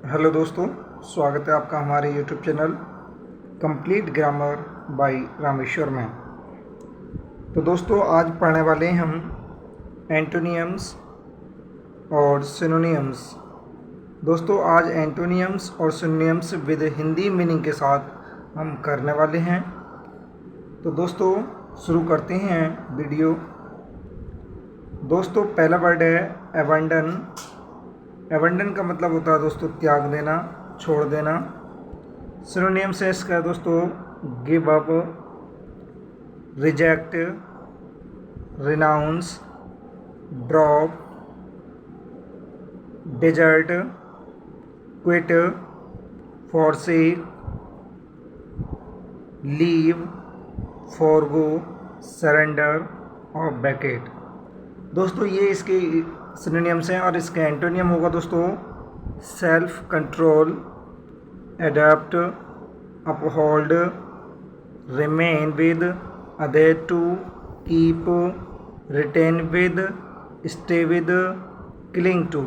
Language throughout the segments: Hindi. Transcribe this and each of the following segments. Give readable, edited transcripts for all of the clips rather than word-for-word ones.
हेलो दोस्तों, स्वागत है आपका हमारे YouTube channel complete grammar bye Rameshwar में। तो दोस्तों आज पढ़ने वाले हैं हम एंटोनियम्स और सिनोनियम्स। दोस्तों आज एंटोनियम्स और सिनोनियम्स विद हिंदी मीनिंग के साथ हम करने वाले हैं। तो दोस्तों शुरू करते हैं वीडियो। दोस्तों पहला वर्ड है एबंडन। एबंडन का मतलब होता है दोस्तों त्याग देना, छोड़ देना। सिनोनियम से इसका है दोस्तों give up, reject, renounce, drop, desert, quit, forsake, leave, forgo, surrender और बैकेट। दोस्तों ये इसके सिनोनिम्स हैं और इसका एंटोनियम होगा दोस्तों self control, adopt, uphold, remain with, adhere to, keep, retain with, stay with, cling to.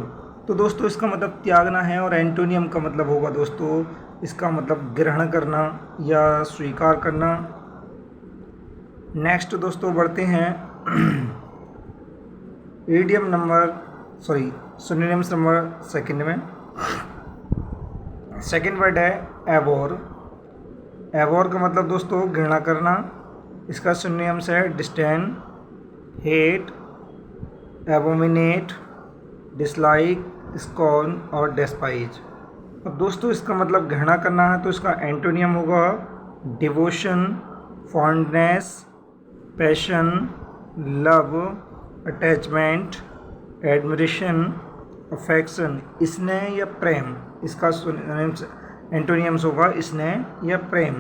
तो दोस्तों इसका मतलब त्यागना है और एंटोनियम का मतलब होगा दोस्तों इसका मतलब ग्रहण करना या स्वीकार करना। नेक्स्ट दोस्तों बढ़ते हैं सिनोनिम्स नंबर सेकंड में। सेकंड वर्ड है एवोर। एवोर का मतलब दोस्तों घृणा करना। इसका सिनोनिम्स है डिस्डेन, हेट, एबोमिनेट, डिसलाइक, स्कॉर्न और डेस्पाइज। अब दोस्तों इसका मतलब घृणा करना है तो इसका एंटोनियम होगा devotion, fondness, passion, love, attachment, admiration, affection, स्नेह या प्रेम। इसका एंटोनियम्स होगा स्नेह या प्रेम।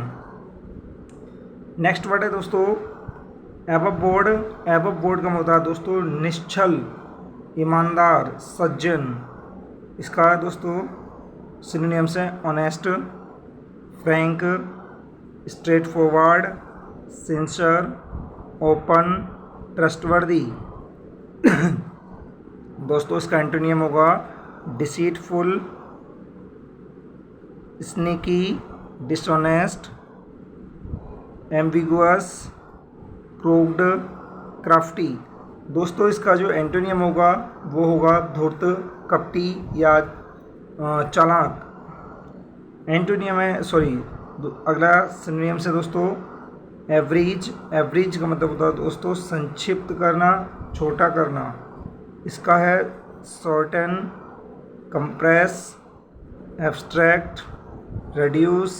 नेक्स्ट वर्ड है दोस्तों एबव बोर्ड। एबव बोर्ड का मतलब दोस्तों निश्चल, ईमानदार, सज्जन। इसका दोस्तों सिनोनिम्स है honest, Frank, straight forward, sincere, open, trustworthy. दोस्तों इसका एंटोनियम होगा deceitful, sneaky, dishonest, ambiguous, crooked, crafty. दोस्तों इसका जो एंटोनियम होगा वो होगा धूर्त, कपटी या चालाक। एंटोनियम है अगला सिनोनियम से दोस्तों एवरेज। एवरेज का मतलब होता है दोस्तों संक्षिप्त करना, छोटा करना। इसका है shorten, compress, abstract, reduce,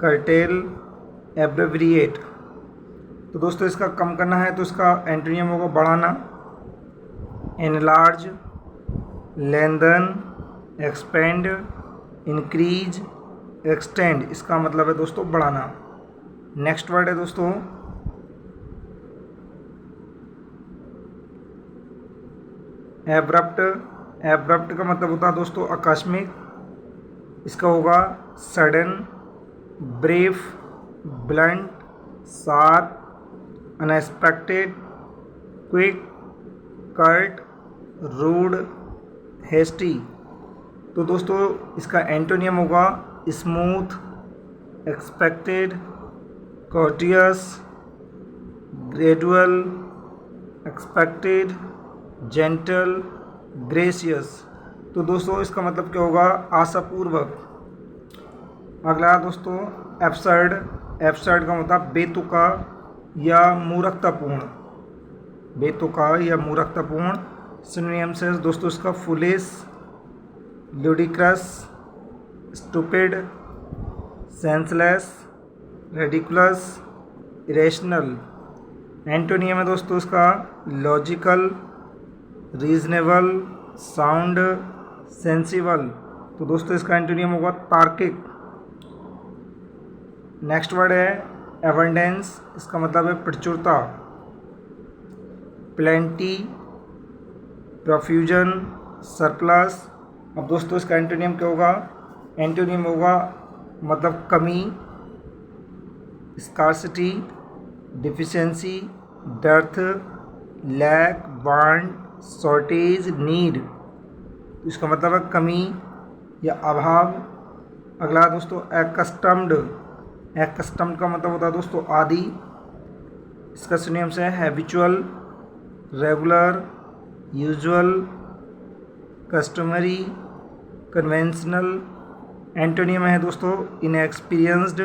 curtail, abbreviate. तो दोस्तों इसका कम करना है तो इसका एंटोनियम होगा बढ़ाना, enlarge, lengthen, expand, increase, extend. इसका मतलब है दोस्तों बढ़ाना। नेक्स्ट वर्ड है दोस्तों एब्रप्ट। एब्रप्ट का मतलब होता है दोस्तों आकस्मिक। इसका होगा sudden, brief, blunt, sharp, unexpected, quick, curt, rude, hasty. तो दोस्तों इसका एंटोनियम होगा smooth, expected, courteous, gradual, expected, gentle, gracious। तो दोस्तों इसका मतलब क्या होगा आशापूर्वक। अगला दोस्तों एब्सर्ड। एब्सर्ड का मतलब बेतुका या मूर्खतापूर्ण। बेतुका या मूर्खतापूर्ण। सिनोनिम से दोस्तों इसका foolish, ludicrous, stupid, senseless, ridiculous, irrational. Antonym है दोस्तों इसका लॉजिकल, रीजनेबल, साउंड, सेंसिबल। तो दोस्तों इसका एंटोनियम होगा तार्किक। नेक्स्ट वर्ड है एबंडेंस। इसका मतलब है प्रचुरता, प्लेंटी, प्रोफ्यूजन, सरप्लस। अब दोस्तों इसका एंटोनियम क्या होगा? एंटोनियम होगा मतलब कमी, scarcity, deficiency, dearth, lack, want, shortage, need. इसका मतलब है कमी, या अभाव। अगला दोस्तों एक्कस्टम्ड। एक्कस्टम्ड का मतलब होता है दोस्तों आदि। इसका सिनोनिम्स है habitual, regular, usual, customary, conventional. Antonym है दोस्तों inexperienced,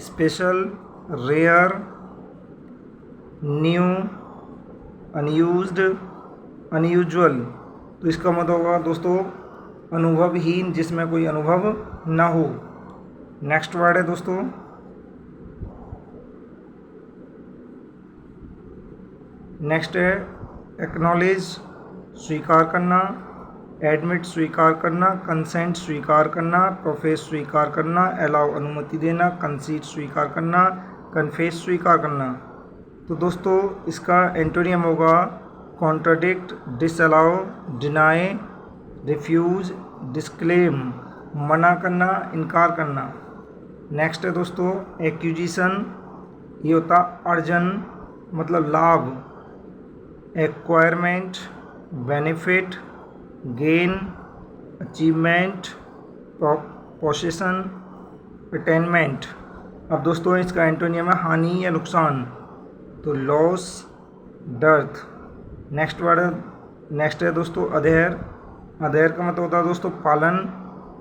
special, rare, new, unused, unusual. तो इसका मतलब होगा दोस्तों अनुभवहीन, जिसमें कोई अनुभव ना हो। नेक्स्ट वर्ड है दोस्तों नेक्स्ट है एक्नॉलेज, स्वीकार करना, एडमिट स्वीकार करना, कंसेंट स्वीकार करना, प्रोफेस स्वीकार करना, अलाउ अनुमति देना, कंसीड स्वीकार करना, कन्फेस स्वीकार करना। तो दोस्तों इसका एंटोनियम होगा contradict, disallow, deny, refuse, disclaim, मना करना, इनकार करना। नेक्स्ट है दोस्तों एक्यूजिशन। ये होता अर्जन मतलब लाभ, acquirement, benefit, gain, achievement, possession, attainment. अब दोस्तों इसका एंटोनियम है हानि या नुकसान, तो लॉस, डर्थ। नेक्स्ट है दोस्तों अधेयर। अधेयर का मतलब होता है दोस्तों पालन,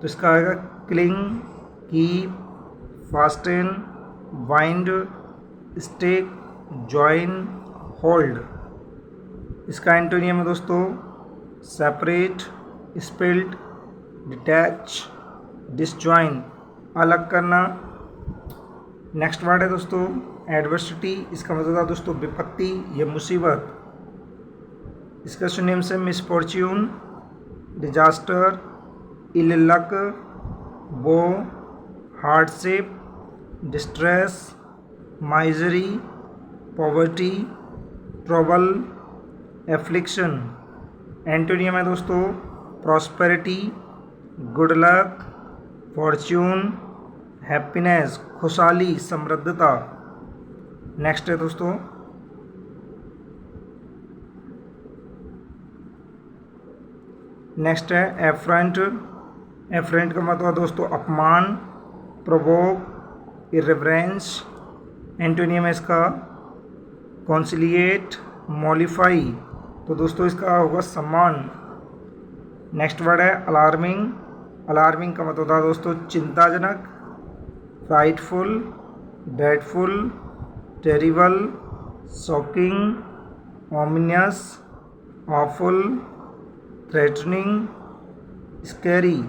तो इसका आएगा cling, keep, fasten, bind, stick, join, hold. इसका एंटोनियम है दोस्तों सेपरेट, स्पिल्ट, डिटैच, डिसजॉइन, अलग करना। नेक्स्ट वर्ड है दोस्तों एडवर्सिटी। इसका मतलब है दोस्तों विपत्ति या मुसीबत। इसका सिनोनिम से मिसफॉर्च्यून, डिजास्टर, इल लक, वो, hardship, distress, misery, poverty, trouble, affliction. Antonym है दोस्तों prosperity, good luck, Fortune, happiness, खुशहाली, समृद्धता। नेक्स्ट है दोस्तों नेक्स्ट है एफ्रंट। एफ्रंट का मतलब दोस्तों अपमान, प्रोवोक, इरेवरेंस। एंटोनियम है इसका कॉन्सिलिएट, मॉलिफाई। तो दोस्तों इसका होगा सम्मान। नेक्स्ट वर्ड है अलार्मिंग। अलार्मिंग का मतलब होता है दोस्तों चिंताजनक, frightful, dreadful, terrible, shocking, ओमिनियस, awful, threatening, scary.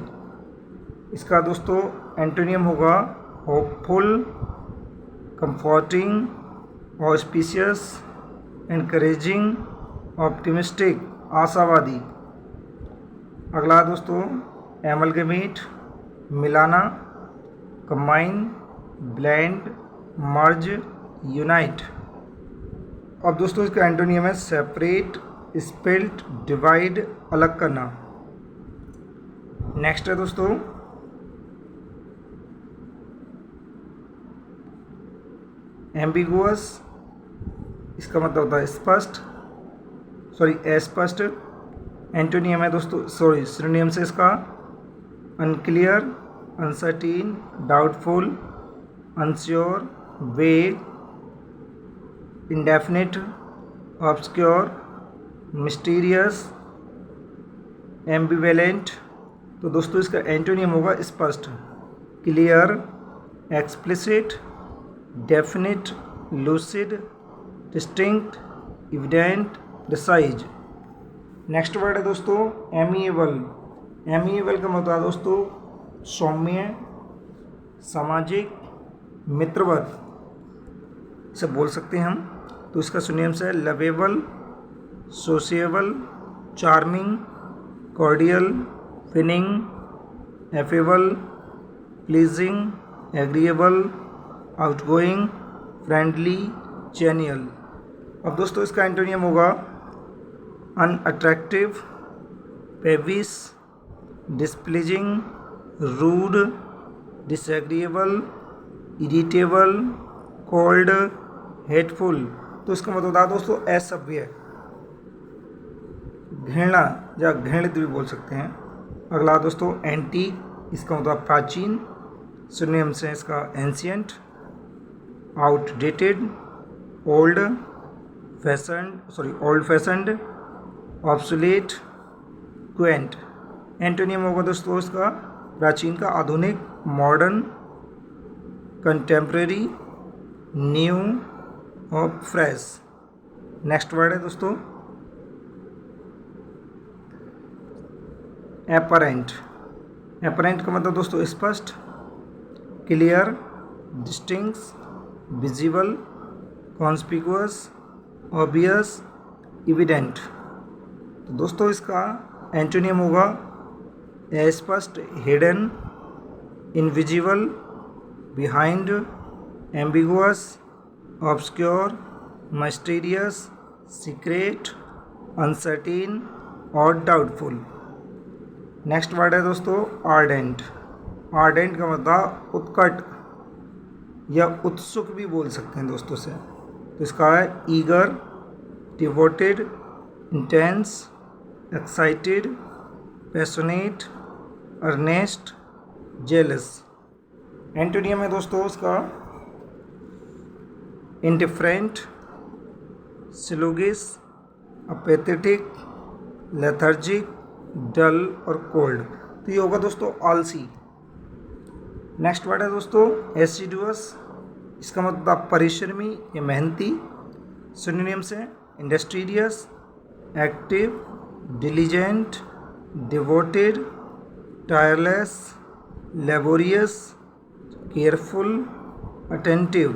इसका दोस्तों एंटोनियम होगा hopeful, comforting, auspicious, encouraging, optimistic, आशावादी। अगला दोस्तों एमलगेमेट, मिलाना, कंबाइन, ब्लेंड, मर्ज, यूनाइट। अब दोस्तों इसका एंटोनियम है सेपरेट, स्प्लिट, डिवाइड, अलग करना। नेक्स्ट है दोस्तों एम्बिगुअस। इसका मतलब होता है स्पष्ट, अस्पष्ट। एंटोनियम है दोस्तों सिनोनिम से इसका अनक्लियर, अनसर्टीन, डाउटफुल, अनश्योर, वेग, इंडेफिनिट, ऑब्सक्योर, मिस्टीरियस, एम्बिवेलेंट। तो दोस्तों इसका एंटोनियम होगा स्पष्ट, clear, explicit, definite, lucid, distinct, evident, precise. Next word है दोस्तों एमिएबल। एमिएबल का मतलब है दोस्तों सौम्य, सामाजिक, मित्रवत से बोल सकते हैं हम। तो इसका सिनोनिम है lovable, sociable, charming, cordial, winning, affable, pleasing, agreeable, outgoing, friendly, genial. अब दोस्तों इसका एंटोनियम होगा unattractive, peevish, displeasing, rude, disagreeable, irritable, cold, hateful. तो इसका मतलब होता है दोस्तों असभ्य, घृणा या घृणित भी बोल सकते हैं, अगला दोस्तों एंटीक, इसका मतलब प्राचीन। सिनोनिम्स से इसका ancient, outdated, old fashioned, obsolete, Quint. Antonym होगा दोस्तों इसका प्राचीन का आधुनिक, मॉडर्न, कंटेम्प्रेरी, न्यू और फ्रेश। नेक्स्ट वर्ड है दोस्तों एपरेंट। एपरेंट का मतलब दोस्तों स्पष्ट, clear, distinct, visible, conspicuous, obvious, evident. तो दोस्तों इसका एंटोनियम होगा अस्पष्ट, hidden, invisible, behind, ambiguous, obscure, mysterious, secret, uncertain और डाउटफुल। नेक्स्ट वर्ड है दोस्तों आर्डेंट। आर्डेंट का मतलब उत्कट या उत्सुक भी बोल सकते हैं दोस्तों से। तो इसका है eager, devoted, intense, excited, passionate, earnest, jealous. Antonym है दोस्तों उसका इंडिफरेंट, स्लूगिश, अपेथेटिक, लेथर्जिक, डल और कोल्ड। तो ये होगा दोस्तों आलसी। नेक्स्ट वर्ड है दोस्तों एसिडुअस, इसका मतलब परिश्रमी या मेहनती। सिनोनिम्स हैं industrious, active, diligent, devoted, tireless, laborious, careful, attentive.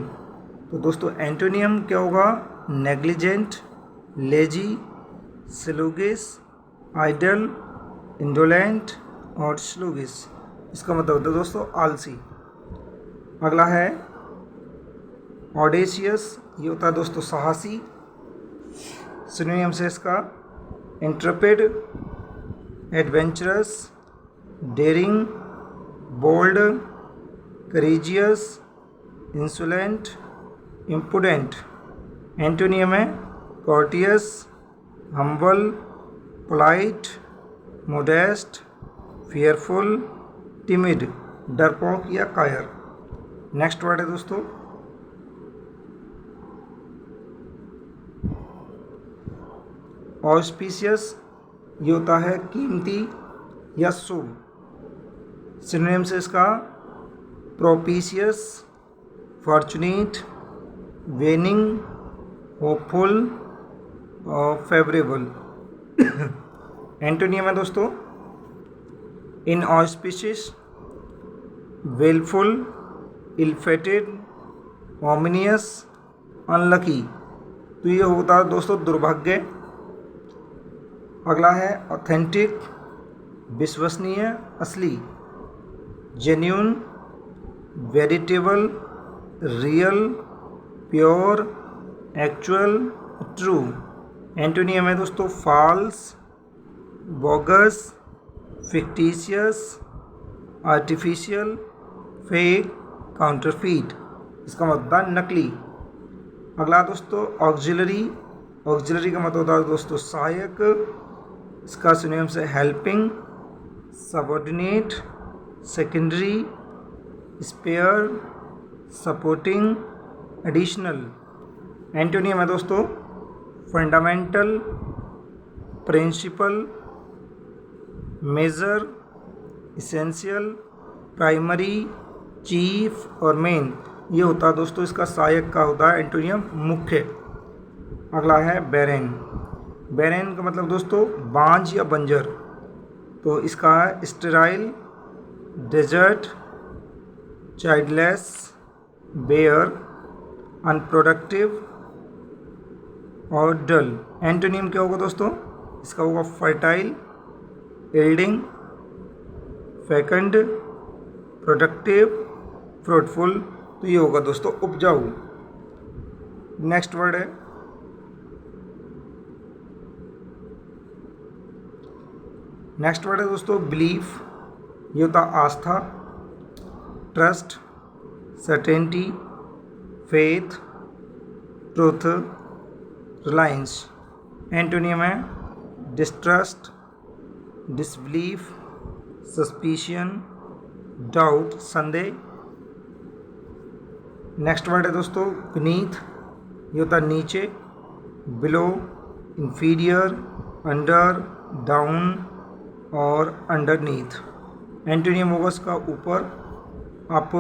तो दोस्तों एंटोनियम क्या होगा नेग्लिजेंट, लेजी, स्लूगिश, आइडल, इंडोलेंट और स्लूगिश। इसका मतलब होता है दोस्तों आलसी। अगला है ऑडेशियस, ये होता है दोस्तों साहसी। सिनोनिम से इसका intrepid, adventurous, daring, bold, courageous, insolent, impudent. Antonym है courteous, humble, polite, modest, fearful, timid, डरपोक या कायर। नेक्स्ट वर्ड है दोस्तों ऑस्पिशियस, ये होता है कीमती या शुभ। सिनोनिम से इसका प्रोपिशियस, फॉर्चुनेट, वेनिंग, होपफुल और फेवरेबल। एंटोनियम है दोस्तों इनऑस्पिशियस, वेलफुल, इलफेटेड, ओमिनियस, अनलकी। तो ये होता है दोस्तों दुर्भाग्य। अगला है ऑथेंटिक, विश्वसनीय, असली, genuine, veritable, real, pure, actual, true. Antonym है दोस्तों false, bogus, fictitious, artificial, fake, counterfeit. इसका मतलब नकली। अगला दोस्तों ऑक्सिलरी। ऑक्सिलरी का मतलब होता है दोस्तों सहायक। इसका सिनोनिम से helping, subordinate, secondary, spare, supporting, additional. Antonym है दोस्तों fundamental, principal, major, essential, primary, chief और मेन। ये होता है दोस्तों इसका सहायक का होता है एंटोनियम मुख्य। अगला है बैरेन। बैरेन का मतलब दोस्तों बांझ या बंजर। तो इसका है sterile, desert, childless, bare, unproductive और डल। एंटोनियम क्या होगा दोस्तों इसका होगा fertile, yielding, fecund, productive, fruitful. तो ये होगा दोस्तों उपजाऊ। नेक्स्ट वर्ड है दोस्तों बिलीफ। ये होता आस्था, trust, certainty, faith, truth, reliance. Antonym है डिस्ट्रस्ट, डिसबिलीफ, सस्पिशियन, डाउट, संदेह। नेक्स्ट वर्ड है दोस्तों बीनीथ, ये होता है नीचे, बिलो, इंफीरियर, अंडर, डाउन और अंडरनीथ। एंटोनियम होगा इसका ऊपर, up,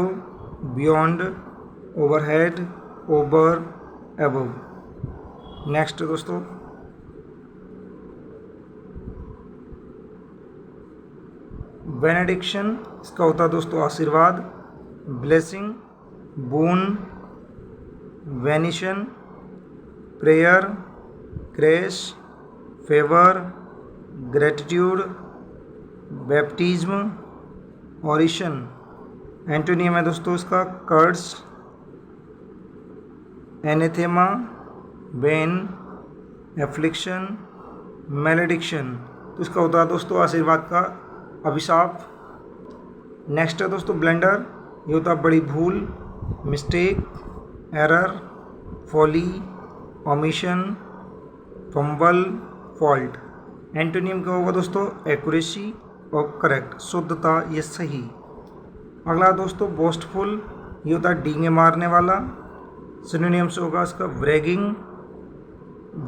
beyond, overhead, over, above. Next दोस्तों बेनेडिक्शन, इसका होता है दोस्तों आशीर्वाद, blessing, boon, veneration, prayer, grace, favour, gratitude, baptism, orison. Antonym है दोस्तों इसका कर्स, एनेथेमा, बेन, एफ्लिक्शन, मैलेडिक्शन। तो इसका होता है दोस्तों आशीर्वाद का अभिशाप। नेक्स्ट है दोस्तों ब्लेंडर, ये होता है बड़ी भूल, mistake, error, folly, omission, fumble, fault. Antonym क्या होगा दोस्तों एक्यूरेसी और करेक्ट, शुद्धता, ये सही। अगला दोस्तों बोस्टफुल, ये होता है डींगे मारने वाला। सिनोनियम से होगा इसका bragging,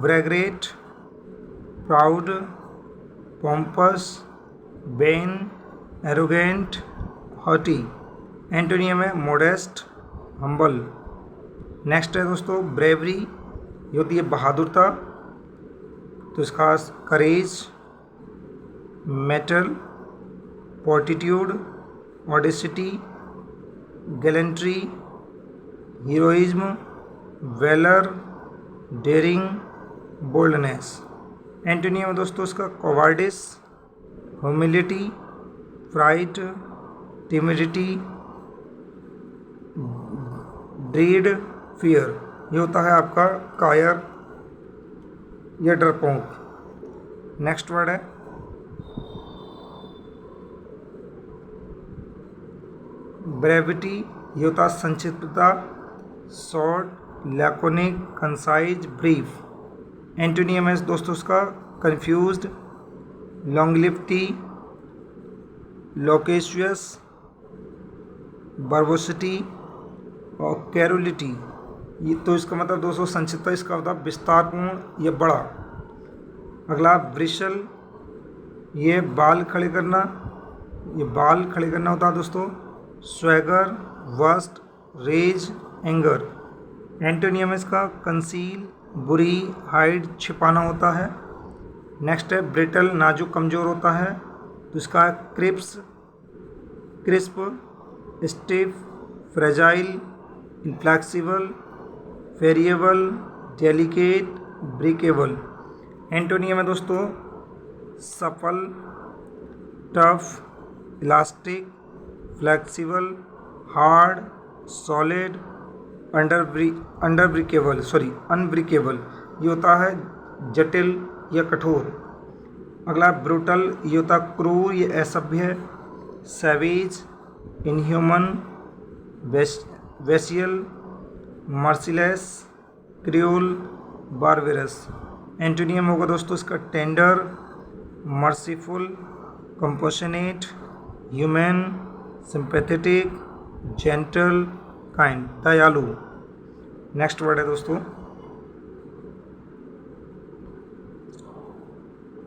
braggart, proud, pompous, vain, arrogant, haughty. Antonym है मोडेस्ट, हम्बल। नेक्स्ट है दोस्तों ब्रेवरी, ये होती है बहादुरता, तो इसका courage, mettle, fortitude, audacity, gallantry, heroism, valour, daring, boldness. Antonym दोस्तों इसका cowardice, humility, fright, timidity, dread, fear. ये होता है आपका कायर या डरपोक। नेक्स्ट वर्ड है ब्रेविटी, ये होता है संक्षिप्तता, short, laconic, concise, brief. Antonym है दोस्तों इसका कंफ्यूज्ड, लॉन्गलिविटी, लोकेशियस, बर्बोसिटी और कैरोलिटी। ये तो इसका मतलब दोस्तों संक्षिप्तता, इसका होता है विस्तारपूर्ण या बड़ा। अगला ब्रिशल, ये बाल खड़े करना, ये बाल खड़े करना होता है दोस्तों। Swagger, worst, rage, anger. Antonym इसका कंसील, बुरी, हाइड, छिपाना होता है। नेक्स्ट है ब्रिटल, नाजुक, कमज़ोर होता है, तो इसका crisp, crisp, stiff, fragile, inflexible, variable, delicate, breakable. Antonym है दोस्तों supple, tough, elastic, flexible, hard, solid, unbreakable. ये होता है जटिल या कठोर। अगला ब्रूटल, ये होता है क्रूर या असभ्य। Savage, inhuman, vicious, merciless, cruel, barbarous. Antonym होगा दोस्तों इसका tender, merciful, compassionate, human, sympathetic, gentle, kind, दयालु। नेक्स्ट वर्ड है दोस्तों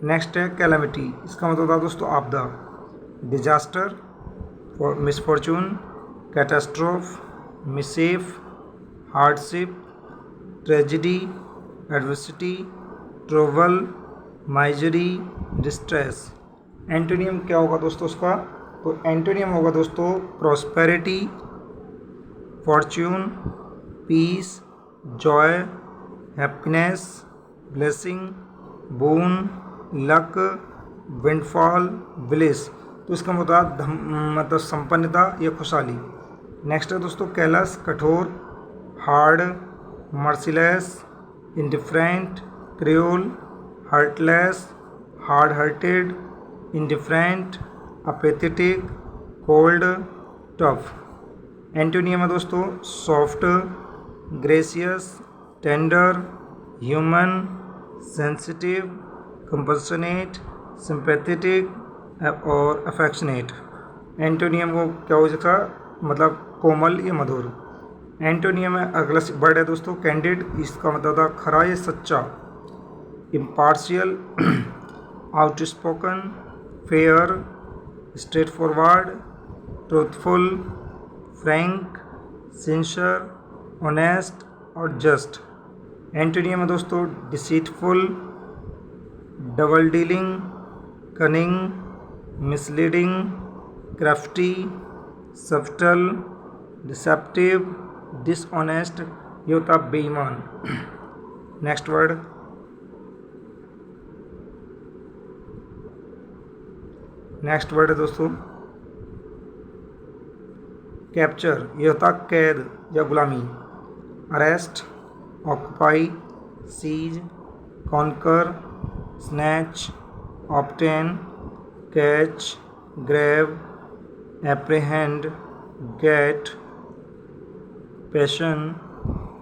नेक्स्ट है कैलेमिटी, इसका मतलब होता है दोस्तों आपदा। Disaster, misfortune, catastrophe, mischief, hardship, tragedy, adversity, trouble, misery, distress. Antonym क्या होगा दोस्तों उसका, तो एंटोनियम होगा दोस्तों prosperity, fortune, peace, joy, happiness, blessing, boon, luck, windfall, bliss. तो इसका मतलब संपन्नता या खुशहाली। नेक्स्ट है दोस्तों कैलस, कठोर, hard, merciless, indifferent, cruel, heartless, hard hearted, indifferent, apathetic, cold, tough. Antonym है दोस्तों soft, gracious, tender, human, sensitive, compassionate, sympathetic, और अफेक्शनेट। एंटोनियम को क्या हो सकता, मतलब कोमल या मधुर। एंटोनियम में अगला वर्ड है दोस्तों कैंडिड, इसका मतलब था खरा या सच्चा। Impartial, outspoken, fair, straight forward, truthful, Frank, sincere, honest और जस्ट। एंटोनियम है दोस्तों deceitful, double dealing, cunning, misleading, crafty, subtle, deceptive, dishonest, ये होता बेईमान। नेक्स्ट वर्ड है दोस्तों कैप्चर, ये होता कैद या गुलामी। Arrest, occupy, seize, conquer, snatch, obtain, catch, grab, apprehend, get, passion,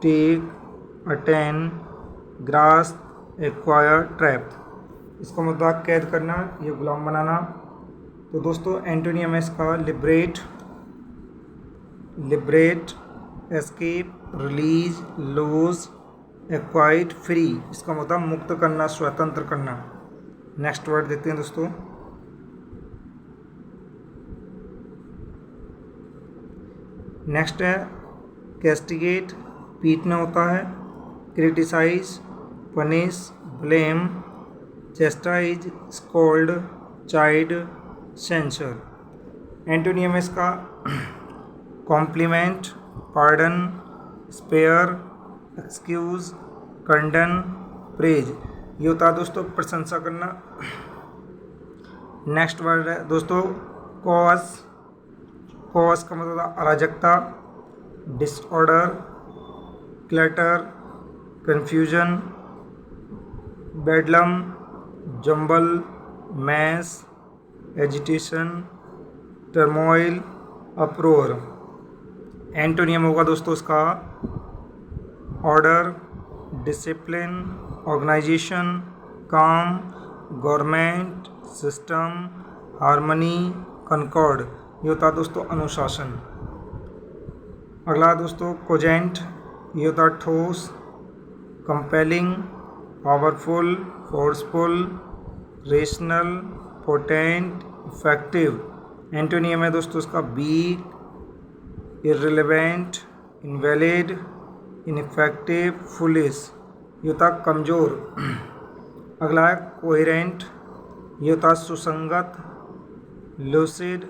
take, attain, grasp, acquire, trap. इसका मतलब कैद करना या गुलाम बनाना। तो दोस्तों एंटोनियम है इसका liberate, escape, release, loose, acquit, free. इसका मतलब मुक्त करना, स्वतंत्र करना। नेक्स्ट वर्ड देखते हैं दोस्तों नेक्स्ट है कैस्टिगेट, पीटना होता है। Criticise, punish, blame, chastise, scold, chide, censure. Antonym है इसका compliment, pardon, spare, excuse, condone, praise. ये होता है दोस्तों प्रशंसा करना। नेक्स्ट वर्ड है दोस्तों कॉज का मतलब अराजकता, disorder, clutter, confusion, bedlam, jumble, mess, agitation, turmoil, uproar. Antonym होगा दोस्तों उसका order, discipline, organisation, calm, government, system, harmony, concord. ये होता है दोस्तों अनुशासन। अगला दोस्तों कोजेंट, ये होता है ठोस, compelling, powerful, forceful, rational, potent, effective. Antonym है दोस्तों उसका weak, irrelevant, invalid, ineffective, foolish. ये होता कमज़ोर। अगला है कोहेरेंट, ये होता सुसंगत, lucid,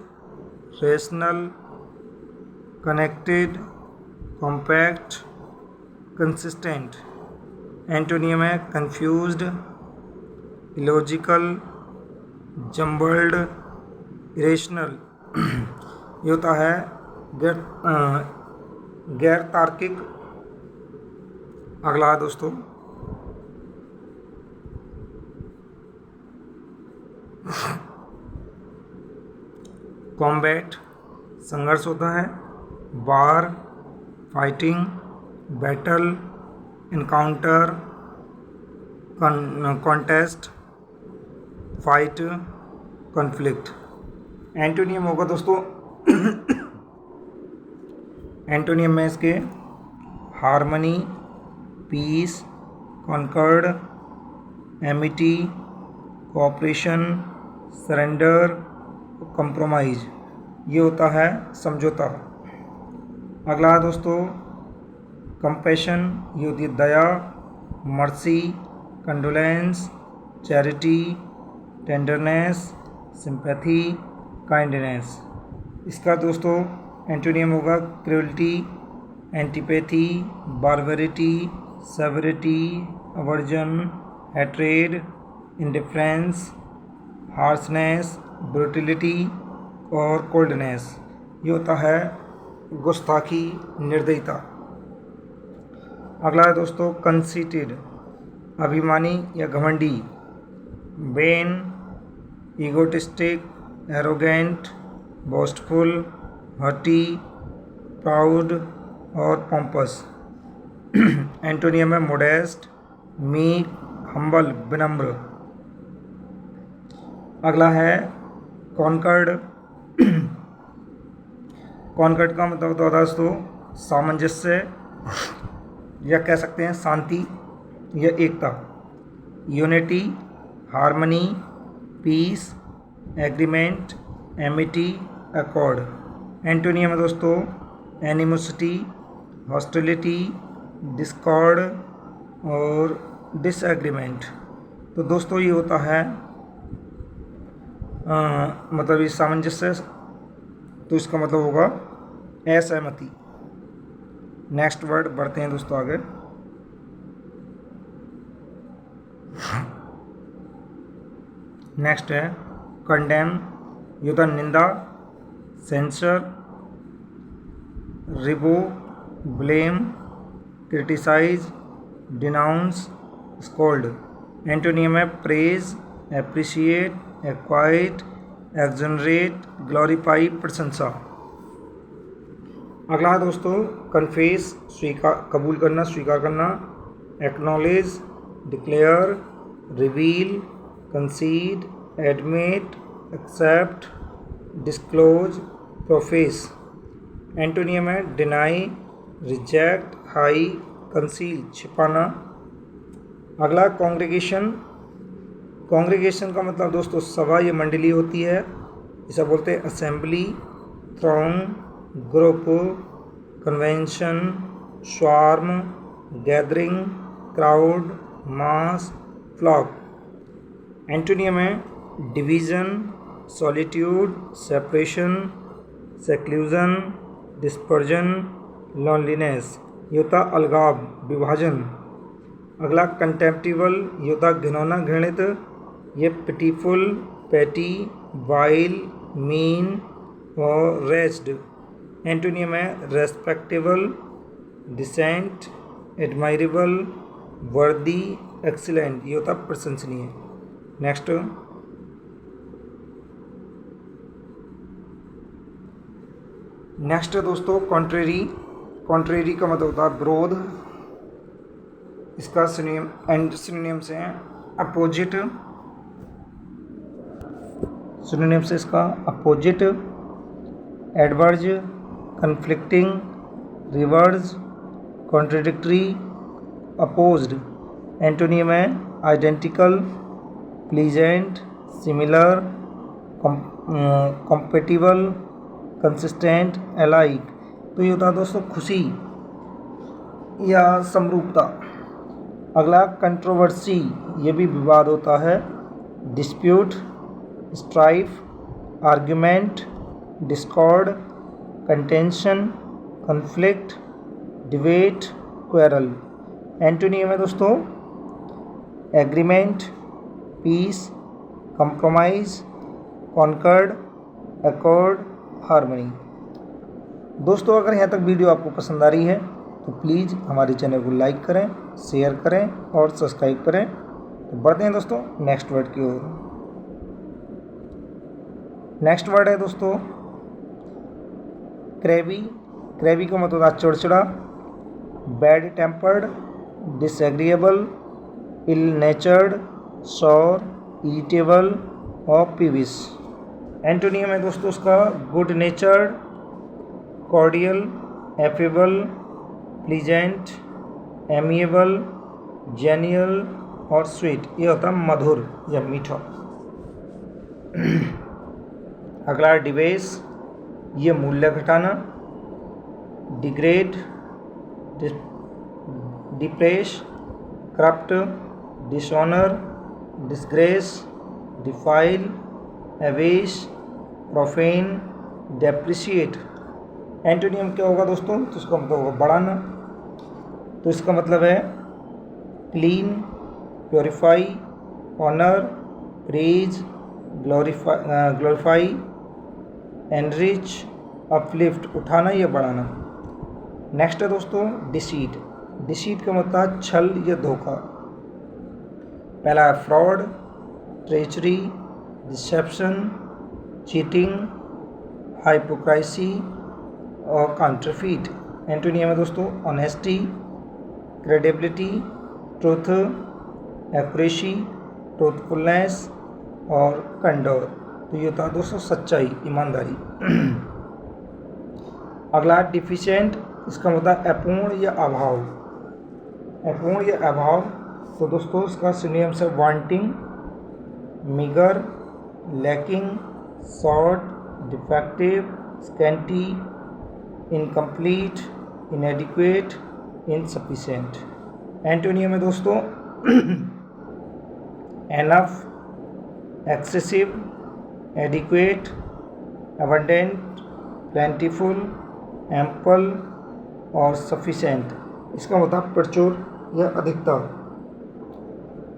rational, connected, compact, consistent. Antonym है कंफ्यूज्ड, इलॉजिकल, जम्बल्ड, इरेशनल। ये होता है गैर तार्किक। अगला है दोस्तों कॉम्बैट, संघर्ष होता है। War, fighting, battle, encounter, contest, fight, conflict. Antonym होगा दोस्तों एंटोनियम में इसके harmony, peace, concord, amity, cooperation, surrender, compromise. ये होता है समझौता। अगला है दोस्तों कंपैशन, ये होती है दया, mercy, condolence, charity, tenderness, sympathy, kindness. इसका दोस्तों एंटोनियम होगा cruelty, antipathy, barbarity, severity, aversion, hatred, indifference, harshness, brutality और कोल्डनेस। ये होता है गुस्ताखी, निर्दयता। अगला है दोस्तों कंसीटेड, अभिमानी या घमंडी, vain, egotistic, arrogant, boastful, haughty, proud और पॉम्पस। एंटोनियम है मोडेस्ट, मीक, हम्बल, विनम्र। अगला है कॉन्कर्ड। कॉन्कर्ड का मतलब होता है दोस्तों सामंजस्य, या कह सकते हैं शांति या एकता। Unity, harmony, peace, agreement, amity, accord. Antonym है दोस्तों एनिमोसिटी, हॉस्टिलिटी, डिस्कॉर्ड और डिसएग्रीमेंट। तो दोस्तों ये होता है मतलब ये सामंजस्य, तो इसका मतलब होगा असहमति। नेक्स्ट वर्ड बढ़ते हैं दोस्तों आगे। नेक्स्ट है कंडेम, ये होता है निंदा, सेंसर, रिवो, blame, criticise, denounce, scold. Antonym है praise, appreciate, acquit, exonerate, glorify, प्रशंसा। अगला है दोस्तों कन्फेस, स्वीकार, कबूल करना, स्वीकार करना। Acknowledge, declare, reveal, concede, admit, accept, disclose, profess. Antonym है डिनाई, रिजेक्ट, हाई, कंसील, छिपाना। अगला कॉन्ग्रेगेशन। कॉन्ग्रेगेशन का मतलब दोस्तों सभा या मंडली होती है, इसे बोलते हैं assembly, throng, group, convention, swarm, gathering, crowd, mass, flock. Antonym है division, solitude, separation, seclusion, dispersion, loneliness. ये होता अलगाव, विभाजन। अगला कंटेम्प्टिबल, ये होता घिनौना, घृणित। ये पिटीफुल, पैटी, वाइल, मीन और रेस्ड। एंटोनियम है रेस्पेक्टेबल, डिसेंट, एडमायरेबल, वर्दी, एक्सीलेंट। ये होता प्रशंसनीय। नेक्स्ट है दोस्तों कॉन्ट्रेरी। कॉन्ट्रेरी का मतलब होता है विरोध। इसका सिनोनिम से हैं अपोजिट। सिनोनिम से इसका opposite, adverse, conflicting, reverse, contradictory, opposed. Antonym है identical, pleasant, similar, compatible, consistent, alike. तो ये होता है दोस्तों खुशी या समरूपता। अगला कंट्रोवर्सी, ये भी विवाद होता है। Dispute, strife, argument, discord, contention, conflict, debate, quarrel. Antonym है दोस्तों agreement, peace, compromise, concord, accord, harmony. दोस्तों अगर यहाँ तक वीडियो आपको पसंद आ रही है तो प्लीज़ हमारे चैनल को लाइक करें, शेयर करें और सब्सक्राइब करें। तो बढ़ते हैं दोस्तों नेक्स्ट वर्ड की ओर। नेक्स्ट वर्ड है दोस्तों क्रेवी। क्रेवी का मतलब होता है चिड़चिड़ा, बैड टेम्पर्ड, डिसएग्रीएबल, इल नेचर्ड, सॉर, इरिटेबल और पीविश। एंटोनियम है दोस्तों उसका good नेचर्ड, cordial, affable, pleasant, amiable, genial और स्वीट। ये होता है मधुर या मीठा। अगला डिबेस, ये मूल्य घटाना। Degrade, depress, corrupt, dishonour, disgrace, defile, abase, profane, depreciate. Antonym क्या होगा दोस्तों? तो इसका मतलब होगा बढ़ाना। तो इसका मतलब है clean, purify, honour, praise, glorify, enrich, uplift, उठाना या बढ़ाना। नेक्स्ट है दोस्तों डिसीट। डिसीट का मतलब है छल या धोखा। पहला है फ्रॉड, ट्रेचरी, डिसेप्शन, चीटिंग, हाइपोक्रासी और काउंटरफीट। एंटोनियम है दोस्तों honesty, credibility, truth, accuracy, truthfulness और कंडोर। तो ये होता है दोस्तों सच्चाई, ईमानदारी। अगला डिफिशिएंट, इसका मतलब अपूर्ण या अभाव। अपूर्ण या अभाव, तो दोस्तों इसका सिनोनिम से wanting, meagre, lacking, short, defective, scanty, incomplete, इनएडिक्वेट, insufficient. Antonym है दोस्तों enough, excessive, adequate, abundant, plentiful, ample और सफिशिएंट। इसका मतलब प्रचुर या अधिकतर।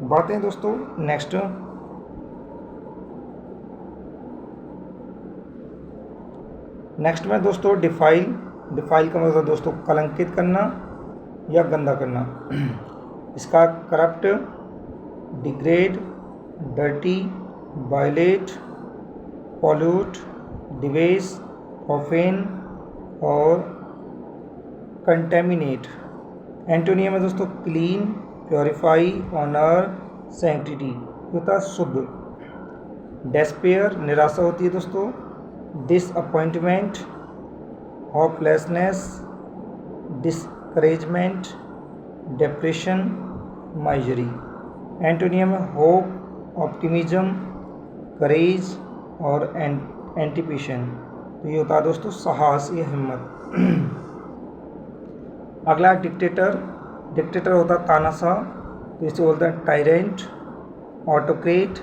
बातें दोस्तों नेक्स्ट, में दोस्तों डिफाइल। डिफाइल का मतलब दोस्तों कलंकित करना या गंदा करना। इसका corrupt, degrade, dirty, violate, pollute, debase, profane और कंटेमिनेट। एंटोनियम है दोस्तों क्लीन, प्योरीफाई, ऑनर, सैंक्टिटी, होता शुद्ध। डेस्पेयर, निराशा होती है दोस्तों। Disappointment, hopelessness, discouragement, depression, misery. Antonym है होप, ऑप्टिमिज्म, करेज और एंटिपेशन। तो ये होता है दोस्तों साहस या हिम्मत। अगला डिक्टेटर। डिक्टेटर होता है तानाशाह, तो इसे बोलते हैं टायरेंट, ऑटोक्रेट,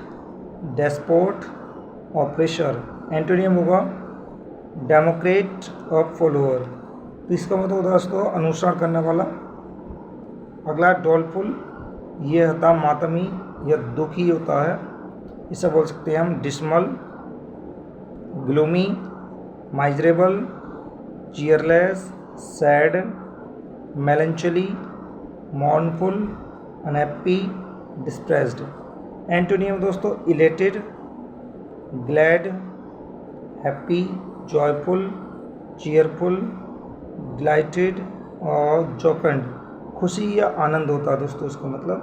डेस्पोट, ऑपरेशर। एंटोनियम होगा डेमोक्रेट और फॉलोअर। तो इसका मतलब होता है दोस्तों अनुसरण करने वाला। अगला डोलफुल, ये होता मातमी या दुखी होता है, इसे बोल सकते हैं हम dismal, gloomy, miserable, cheerless, sad, melancholy, mournful, unhappy, depressed. Antonym दोस्तों elated, glad, happy, joyful, cheerful, delighted और जोकंड, खुशी या आनंद होता है दोस्तों इसका मतलब।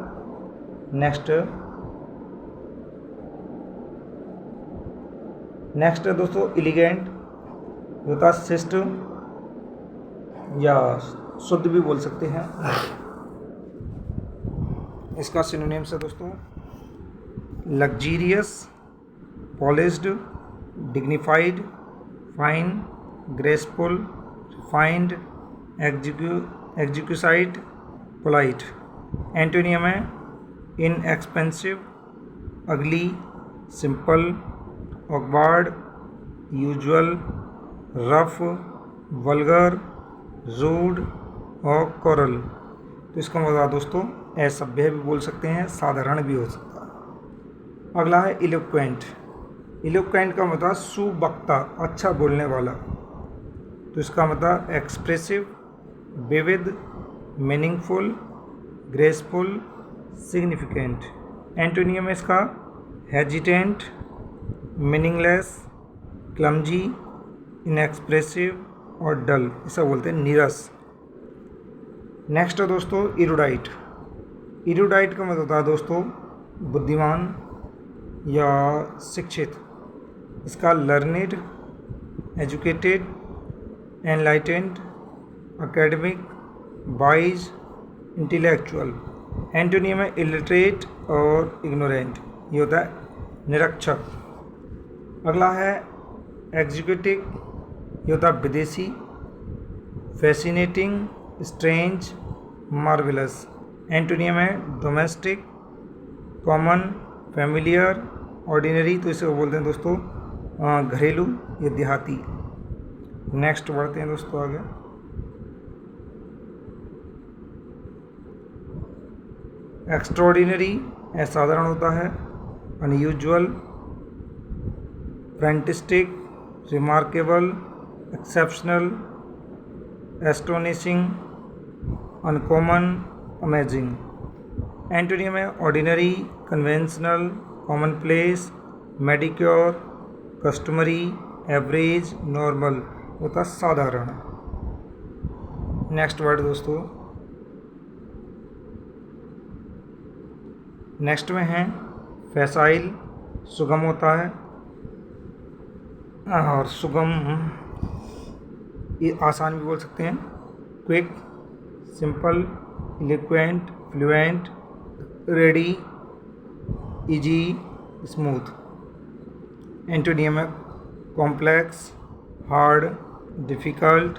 नेक्स्ट है दोस्तों एलिगेंट, होता शिष्ट या शुद्ध भी बोल सकते हैं। इसका सिनोनिम्स है दोस्तों luxurious, polished, dignified, fine, graceful, refined, exquisite, polite. Antonym है inexpensive, ugly, simple, awkward, usual, rough, vulgar, rude और कोरल। तो इसका मतलब दोस्तों असभ्य भी बोल सकते हैं, साधारण भी हो सकता है। अगला है इलोक्वेंट। इलोक्वेंट का मतलब सुवक्ता, अच्छा बोलने वाला। तो इसका मतलब एक्सप्रेसिव, विविध, मीनिंगफुल, ग्रेसफुल, सिग्निफिकेंट। एंटोनियम इसका हेजिटेंट, मीनिंगलेस, क्लमजी, इनएक्सप्रेसिव और डल, इसे बोलते हैं नीरस। नेक्स्ट है दोस्तों इरूडाइट। इरूडाइट का मतलब होता है दोस्तों बुद्धिमान या शिक्षित। इसका learned, educated, enlightened, academic, wise, intellectual. Antonym है इलिटरेट और इग्नोरेंट, ये होता है निरक्षर। अगला है एग्जीक्यूटिव, ये होता है विदेशी, फैसिनेटिंग, स्ट्रेंज, मार्वेलस। एंटोनियम है डोमेस्टिक, कॉमन, फैमिलियर, ऑर्डिनरी। तो इसे बोलते हैं दोस्तों घरेलू या देहाती। नेक्स्ट बढ़ते हैं दोस्तों आगे। एक्स्ट्राऑर्डिनरी असाधारण होता है, unusual, fantastic, remarkable, exceptional, astonishing, uncommon, amazing. Antonym है ordinary, conventional, commonplace, mediocre, customary, average, normal, होता साधारण। नेक्स्ट वर्ड दोस्तों, नेक्स्ट में है फैसाइल, सुगम होता है, और सुगम, ये आसान भी बोल सकते हैं। Quick, simple, eloquent, fluent, ready, easy, smooth. Antonym है complex, hard, difficult,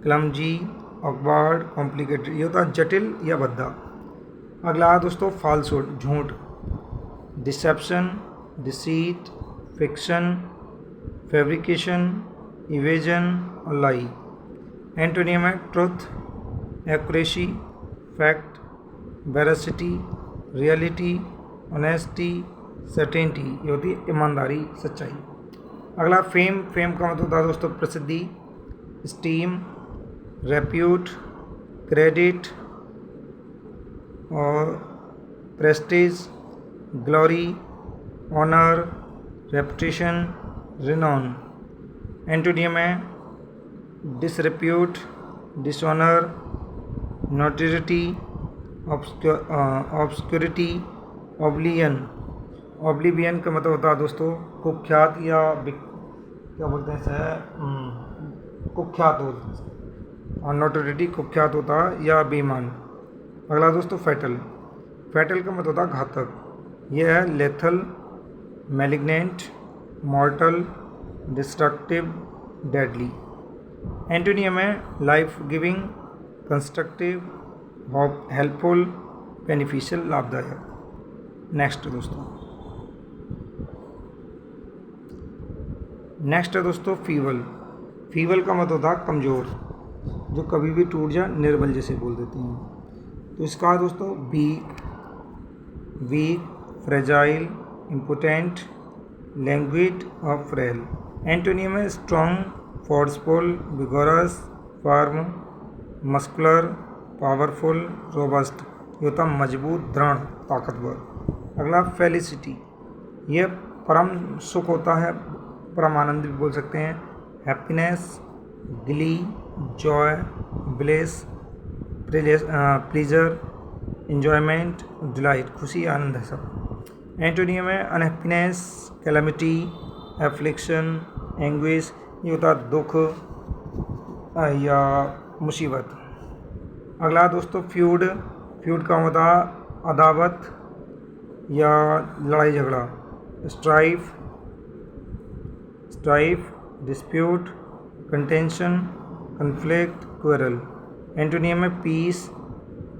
clumsy, awkward, complicated. ये होता है जटिल या भद्दा। अगला है दोस्तों फाल्सूड, झूठ, deception, deceit, fiction, fabrication, evasion और लाई। एंटोनियम है truth, accuracy, fact, veracity, reality, honesty, certainty. ये होती है ईमानदारी, सच्चाई। अगला फेम, फेम का मतलब होता है दोस्तों प्रसिद्धि, स्टीम, रेप्यूट, क्रेडिट और prestige, glory, honour, reputation, renown. Antonym है disrepute, dishonour, notoriety, obscurity, oblivion. Oblivion का मतलब होता है दोस्तों कुख्यात या क्या बोलते हैं इसे, कुख्यात हो, और नोटोरिटी कुख्यात होता है या बेईमान। अगला दोस्तों फैटल, फैटल का मतलब होता है घातक। यह है lethal, malignant, mortal, destructive, deadly. Antonym है life giving, constructive, helpful, beneficial, लाभदायक। नेक्स्ट दोस्तों, नेक्स्ट है दोस्तों फीवल। फीवल का मतलब होता है कमज़ोर, जो कभी भी टूट जाए, निर्बल जैसे बोल देते हैं। तो इसका है दोस्तों वीक, फ्रेजाइल, इम्पोटेंट, लैंग्वेज और फ्रेल। एंटोनियम है strong, forceful, vigorous, firm, muscular, powerful, robust. ये होता मजबूत, दृढ़, ताकतवर। अगला फेलिसिटी, यह परम सुख होता है, परम आनंद भी बोल सकते हैं। Happiness, Glee, Joy, bless, pleaser, enjoyment, delight, खुशी, आनंद है सब। एंटोनियम है अनहैप्पीनेस, कैलमिटी, एफ्लिक्शन, एंग्विश। ये होता है दुख या मुसीबत। अगला दोस्तों फ्यूड, फ्यूड का होता है अदावत या लड़ाई झगड़ा। Strife, dispute, contention, conflict, quarrel. Antonym है peace,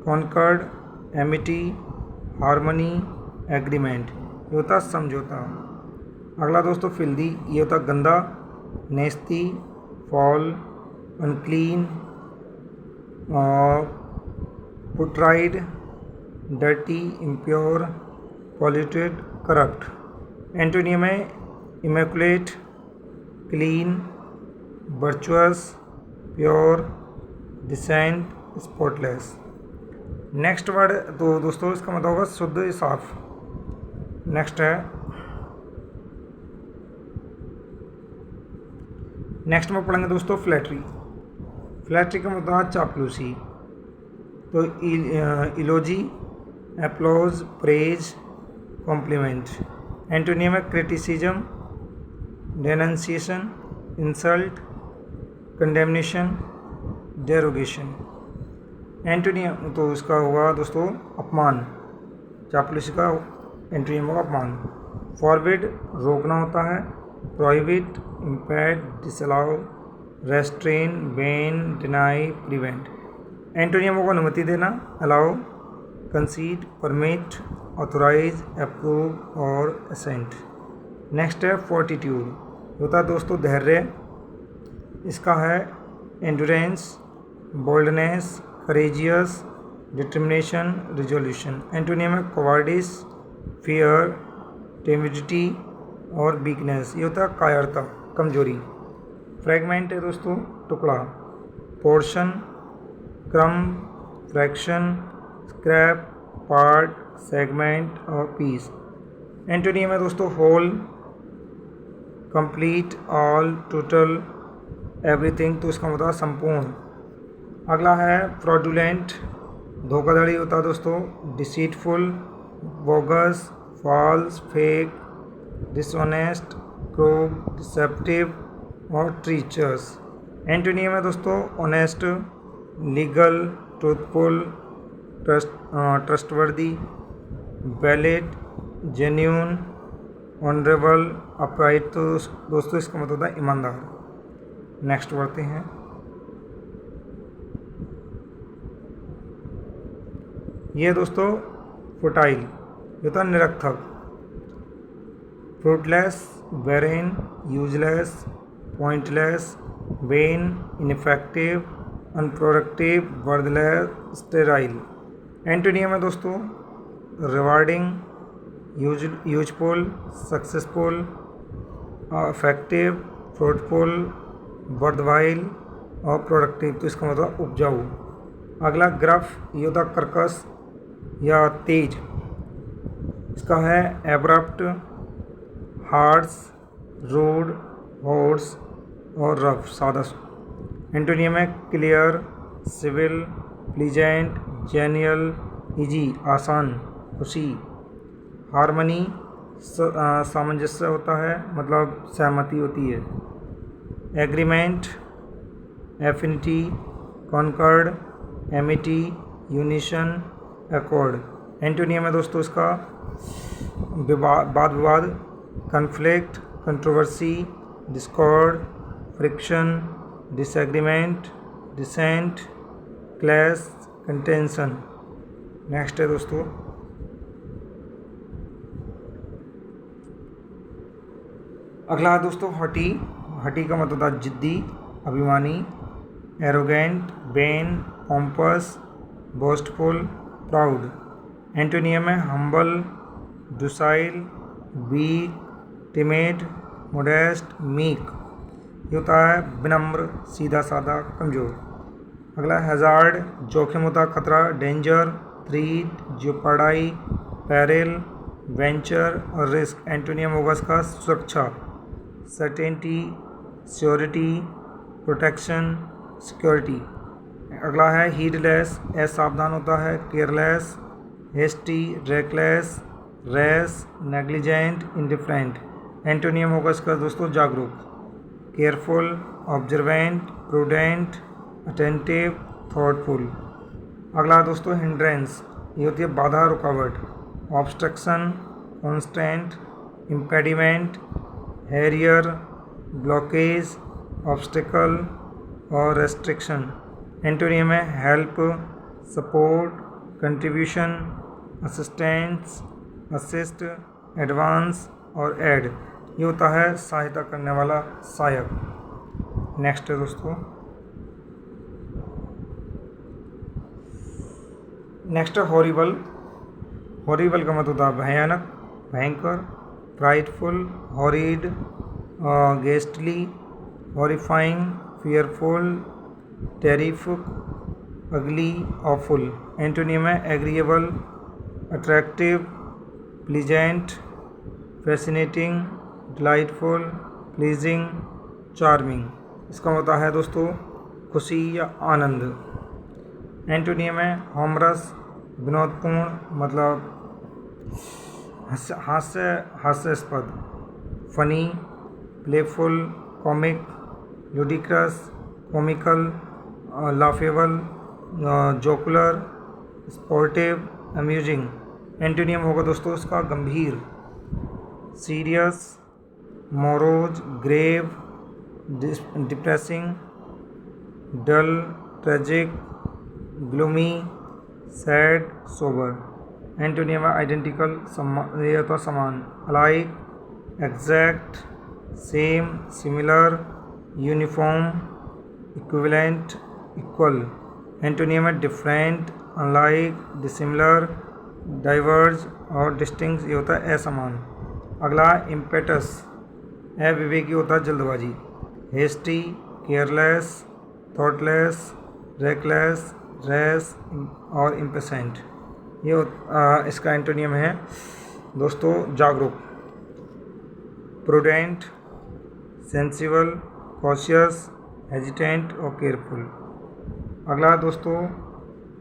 concord, amity, harmony, agreement. ये होता है समझौता। अगला दोस्तों फिल्दी, ये होता है गंदा, nasty, foul, unclean, putrid, dirty, impure, polluted, corrupt. Antonym है immaculate, clean, virtuous, pure, decent, spotless. Next word तो दोस्तों इसका मतलब होगा शुद्ध, साफ। नेक्स्ट में पढ़ेंगे दोस्तों फ्लैटरी। फ्लैटरी का मतलब चापलूसी। तो eulogy, applause, praise, compliment. Antonym है criticism, denunciation, insult, condemnation, derogation. Antonym तो इसका होगा दोस्तों अपमान। चापलूसी का एंटोनियम होगा अपमान। फॉरबिड, रोकना होता है। Prohibit, impede, disallow, restrain, ban, deny, prevent. Antonym को अनुमति देना, allow, concede, permit, authorise, approve और असेंट। नेक्स्ट है फोर्टिट्यूड, होता है दोस्तों धैर्य। इसका है endurance, boldness, courageous, determination, resolution. Antonym है कोवार्डिस, फियर, टिमिडिटी और वीकनेस। ये होता है कायरता, कमजोरी। फ्रैगमेंट है दोस्तों टुकड़ा। Portion, crumb, fraction, scrap, part, segment और पीस। एंटोनियम है दोस्तों whole, complete, all, total, everything. तो इसका मतलब संपूर्ण। अगला है फ्रॉडुलेंट, धोखाधड़ी होता है दोस्तों। Deceitful, bogus, false, fake, dishonest, crude, deceptive, और ट्रीचर्स। एंटोनियम है दोस्तों honest, legal, truthful, trustworthy, valid, genuine, honourable, upright. तो दोस्तों इसका मतलब होता है ईमानदार। नेक्स्ट बढ़ते हैं। ये दोस्तों फुटाइल, ये होता है निरर्थक। Fruitless, Bahrain, useless, pointless, when, ineffective, unproductive, worthless, sterile. Antonym है दोस्तों rewarding, useful, successful, effective, fruitful, worthwhile और प्रोडक्टिव। तो इसका मतलब उपजाऊ। अगला ग्रफ, ये होता कर्कश या तेज। इसका है एब्रप्ट, हार्श, रूड, होर्स और रफ, सादा। एंटोनियम है clear, civil, pleasant, genial, easy, आसान, खुशी। हारमनी, सामंजस्य होता है, मतलब सहमति होती है। Agreement, affinity, concord, amity, unison, accord. Antonym है दोस्तों इसका वाद विवाद, conflict, controversy, discord, friction, disagreement, dissent, clash, contention. Next है दोस्तों अगला है दोस्तों हटी। हटी का मतलब होता है जिद्दी, अभिमानी, arrogant, vain, pompous, boastful, proud. Antonym है humble, docile, weak, timid, modest, meek. ये होता है विनम्र, सीधा साधा, कमज़ोर। अगला हैज़ार्ड, जोखिम होता है खतरा, डेंजर, थ्रीट, जोपर्डाई, पेरिल, वेंचर और रिस्क। एंटोनियम होगा इसका सुरक्षा, सर्टेनिटी, श्योरिटी, प्रोटेक्शन, सिक्योरिटी। अगला है हीडलेस, असावधान होता है, careless, hasty, reckless, rash, negligent, indifferent. Antonym होगा इसका दोस्तों जागरूक, careful, observant, prudent, attentive, thoughtful. अगला दोस्तों हिंड्रेंस, ये होती है बाधा, रुकावट, obstruction, constant, impediment, barrier, blockage, obstacle और रेस्ट्रिक्शन। एंटोनियम है help, support, contribution, assistance, assist, advance और एड। ये होता है सहायता करने वाला, सहायक। नेक्स्ट है दोस्तों नेक्स्ट है हॉरिबल। हॉरिबल का मतलब होता है भयानक, भयंकर, frightful, horrid, ghastly, horrifying, fearful, terrific, ugly, awful. Antonym है agreeable, attractive, pleasant, fascinating, delightful, pleasing, charming. इसका मतलब है दोस्तों खुशी या आनंद। एंटोनियम है हॉमरस, विनोदपूर्ण, मतलब हास्यास्पद, funny, playful, comic, ludicrous, comical, laughable, jocular, sportive, amusing. Antonym होगा दोस्तों इसका गंभीर, serious, morose, grave, depressing, dull, tragic, gloomy, sad, sober. Antonym identical, ये होता समान, alike, exact, same, similar, uniform, equivalent, equal. Antonym है डिफरेंट, अनलाइक, डिसिमिलर, डाइवर्ज और डिस्टिंक्ट। ये होता है असमान। अगला इम्पेटस, अविवेकी होता है जल्दबाजी, hasty, careless, thoughtless, reckless, rash और इम्पेसेंट। ये इसका एंटोनियम है दोस्तों जागरूक, प्रूडेंट, सेंसिबल, कॉशियस, हेजिटेंट और केयरफुल। अगला दोस्तों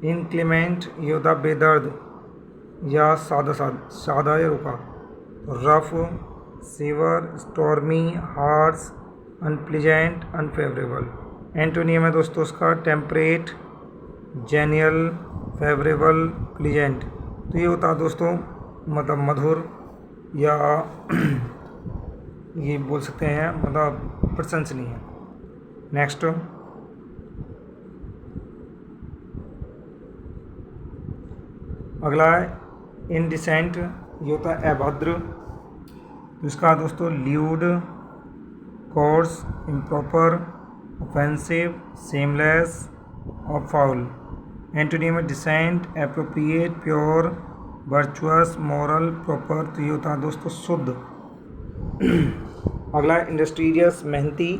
इनक्लीमेंट, ये होता बेदर्द या सादा या रुका, rough, sewer, stormy, harsh, unpleasant, unfavourable. Antonym है दोस्तों उसका टेम्परेट, जेनियल, फेवरेबल, प्लीजेंट। तो ये होता है दोस्तों मतलब मधुर या ये बोल सकते हैं मतलब प्रशंसनीय। नेक्स्ट, अगला है इनडिसेंट, ये होता है अभद्र। इसका दोस्तों lewd, coarse, improper, offensive, shameless और फाउल। एंटोनियम है decent, appropriate, pure, virtuous, moral, proper. तो ये होता है दोस्तों शुद्ध। अगला इंडस्ट्रियस, मेहनती,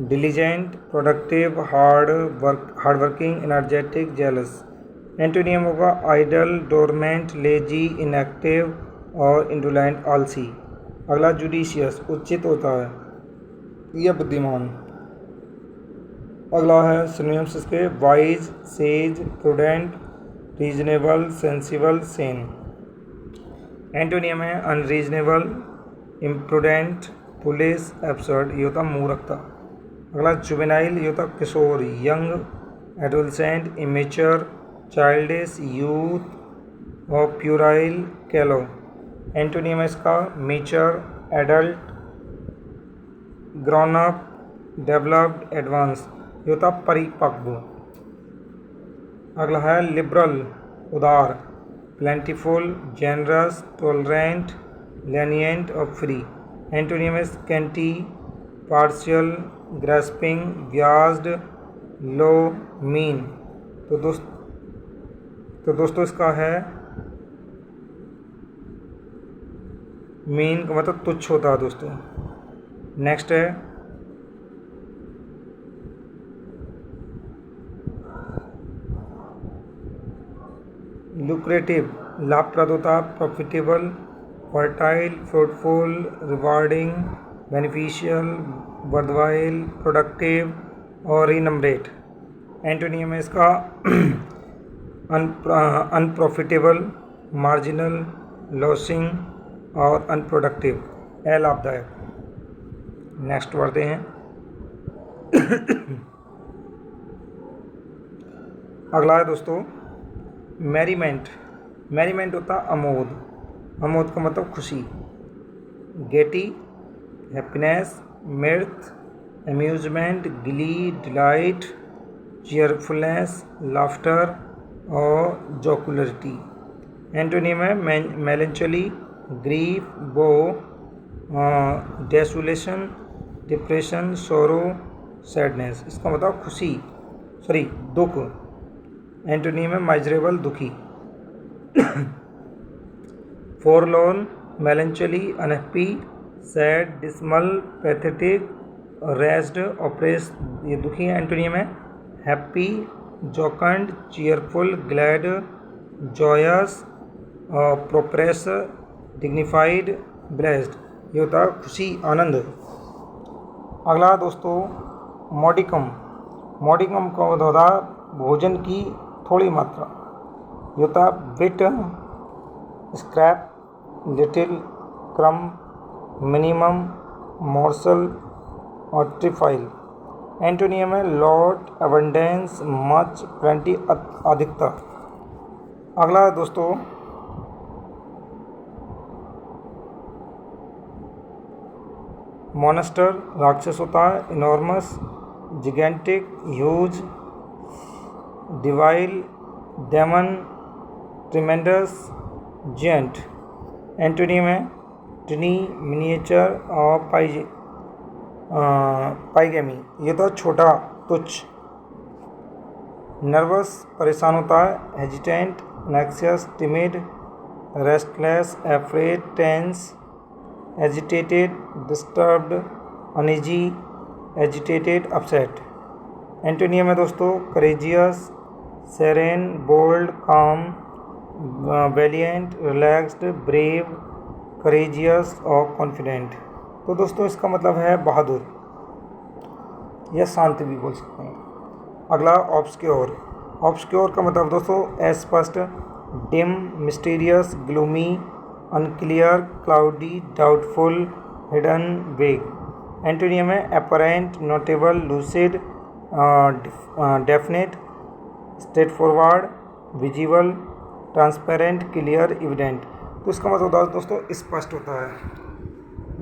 diligent, productive, hard working, energetic, zealous. Antonym होगा आइडल, डोरमेंट, लेजी, इनएक्टिव और इंडोलेंट, आलसी। अगला जुडिशियस, उचित होता है या बुद्धिमान। अगला है सिनोनिम्स इसके wise, sage, prudent, reasonable, sensible, sane. Antonym है अनरीजनेबल, इम्प्रूडेंट, पुलिस, एब्सर्ड। ये होता मूर्खता। अगला जुवेनाइल, ये होता किशोर, young, adolescent, immature, childish, youth और प्यूराइल, कैलो। एंटोनियम है इसका mature, adult, grown up, developed, advance. ये होता परिपक्व। अगला है लिबरल, उदार, प्लेंटीफुल, जेनरस, टॉलरेंट, लेनिएंट और फ्री। एंटोनियम है स्कैंटी, पार्शियल, ग्रेस्पिंग, व्याज्ड, लो, मीन। तो दोस्तों इसका है मीन का मतलब तुच्छ होता है दोस्तों। नेक्स्ट है लुक्रेटिव, लाभप्रद होता, profitable, fertile, fruitful, rewarding, beneficial, worthwhile, productive और रिनम्रेट। एंटोनियम है इसका अनप्रॉफिटेबल, मार्जिनल, लॉसिंग और अनप्रोडक्टिव, अलाभदायक। नेक्स्ट बढ़ते हैं। अगला है दोस्तों मैरीमेंट। मैरीमेंट होता अमोद, अमोद का मतलब खुशी। Gaiety, happiness, mirth, amusement, glee, delight, cheerfulness, laughter और जोकुलरिटी। एंटोनियम है melancholy, grief, woe, desolation, depression, sorrow, sadness. इसका मतलब खुशी दुख। एंटोनियम है माइजरेबल, दुखी। Forlorn, melancholy, unhappy, sad, dismal, pathetic, wretched, oppressed. ये दुखी है। एंटोनियम है happy, jocund, cheerful, glad, joyous, prosperous, dignified, blessed. ये होता है खुशी, आनंद। अगला दोस्तों मॉडिकम। मॉडिकम का होता भोजन की थोड़ी मात्रा। ये होता bit, scrap, little, crumb, minimum, morsel और ट्रिफाइल। एंटोनियम है लॉट, अबंडेंस, मच, प्लेंटी, अधिकता। अगला है दोस्तों मॉन्स्टर, राक्षस होता है। Enormous, gigantic, huge, devil, demon, tremendous, giant. Antonym है टिनी, मिनिएचर और पाइगेमी। ये तो छोटा, तुच्छ। नर्वस, परेशान होता है। Hesitant, anxious, timid, restless, afraid, tense, agitated, disturbed, uneasy, agitated, upset. Antonym है दोस्तों courageous, serene, bold, calm, valiant, relaxed, brave, courageous और कॉन्फिडेंट। तो दोस्तों इसका मतलब है बहादुर या शांत भी बोल सकते हैं। अगला ऑब्सक्योर। ऑब्सक्योर का मतलब दोस्तों अस्पष्ट, dim, mysterious, gloomy, unclear, cloudy, doubtful, hidden, वेग। एंटोनियम है apparent, notable, lucid, definite, straight forward, visible, transparent, clear, evident. तो इसका मतलब होता है दोस्तों स्पष्ट होता है।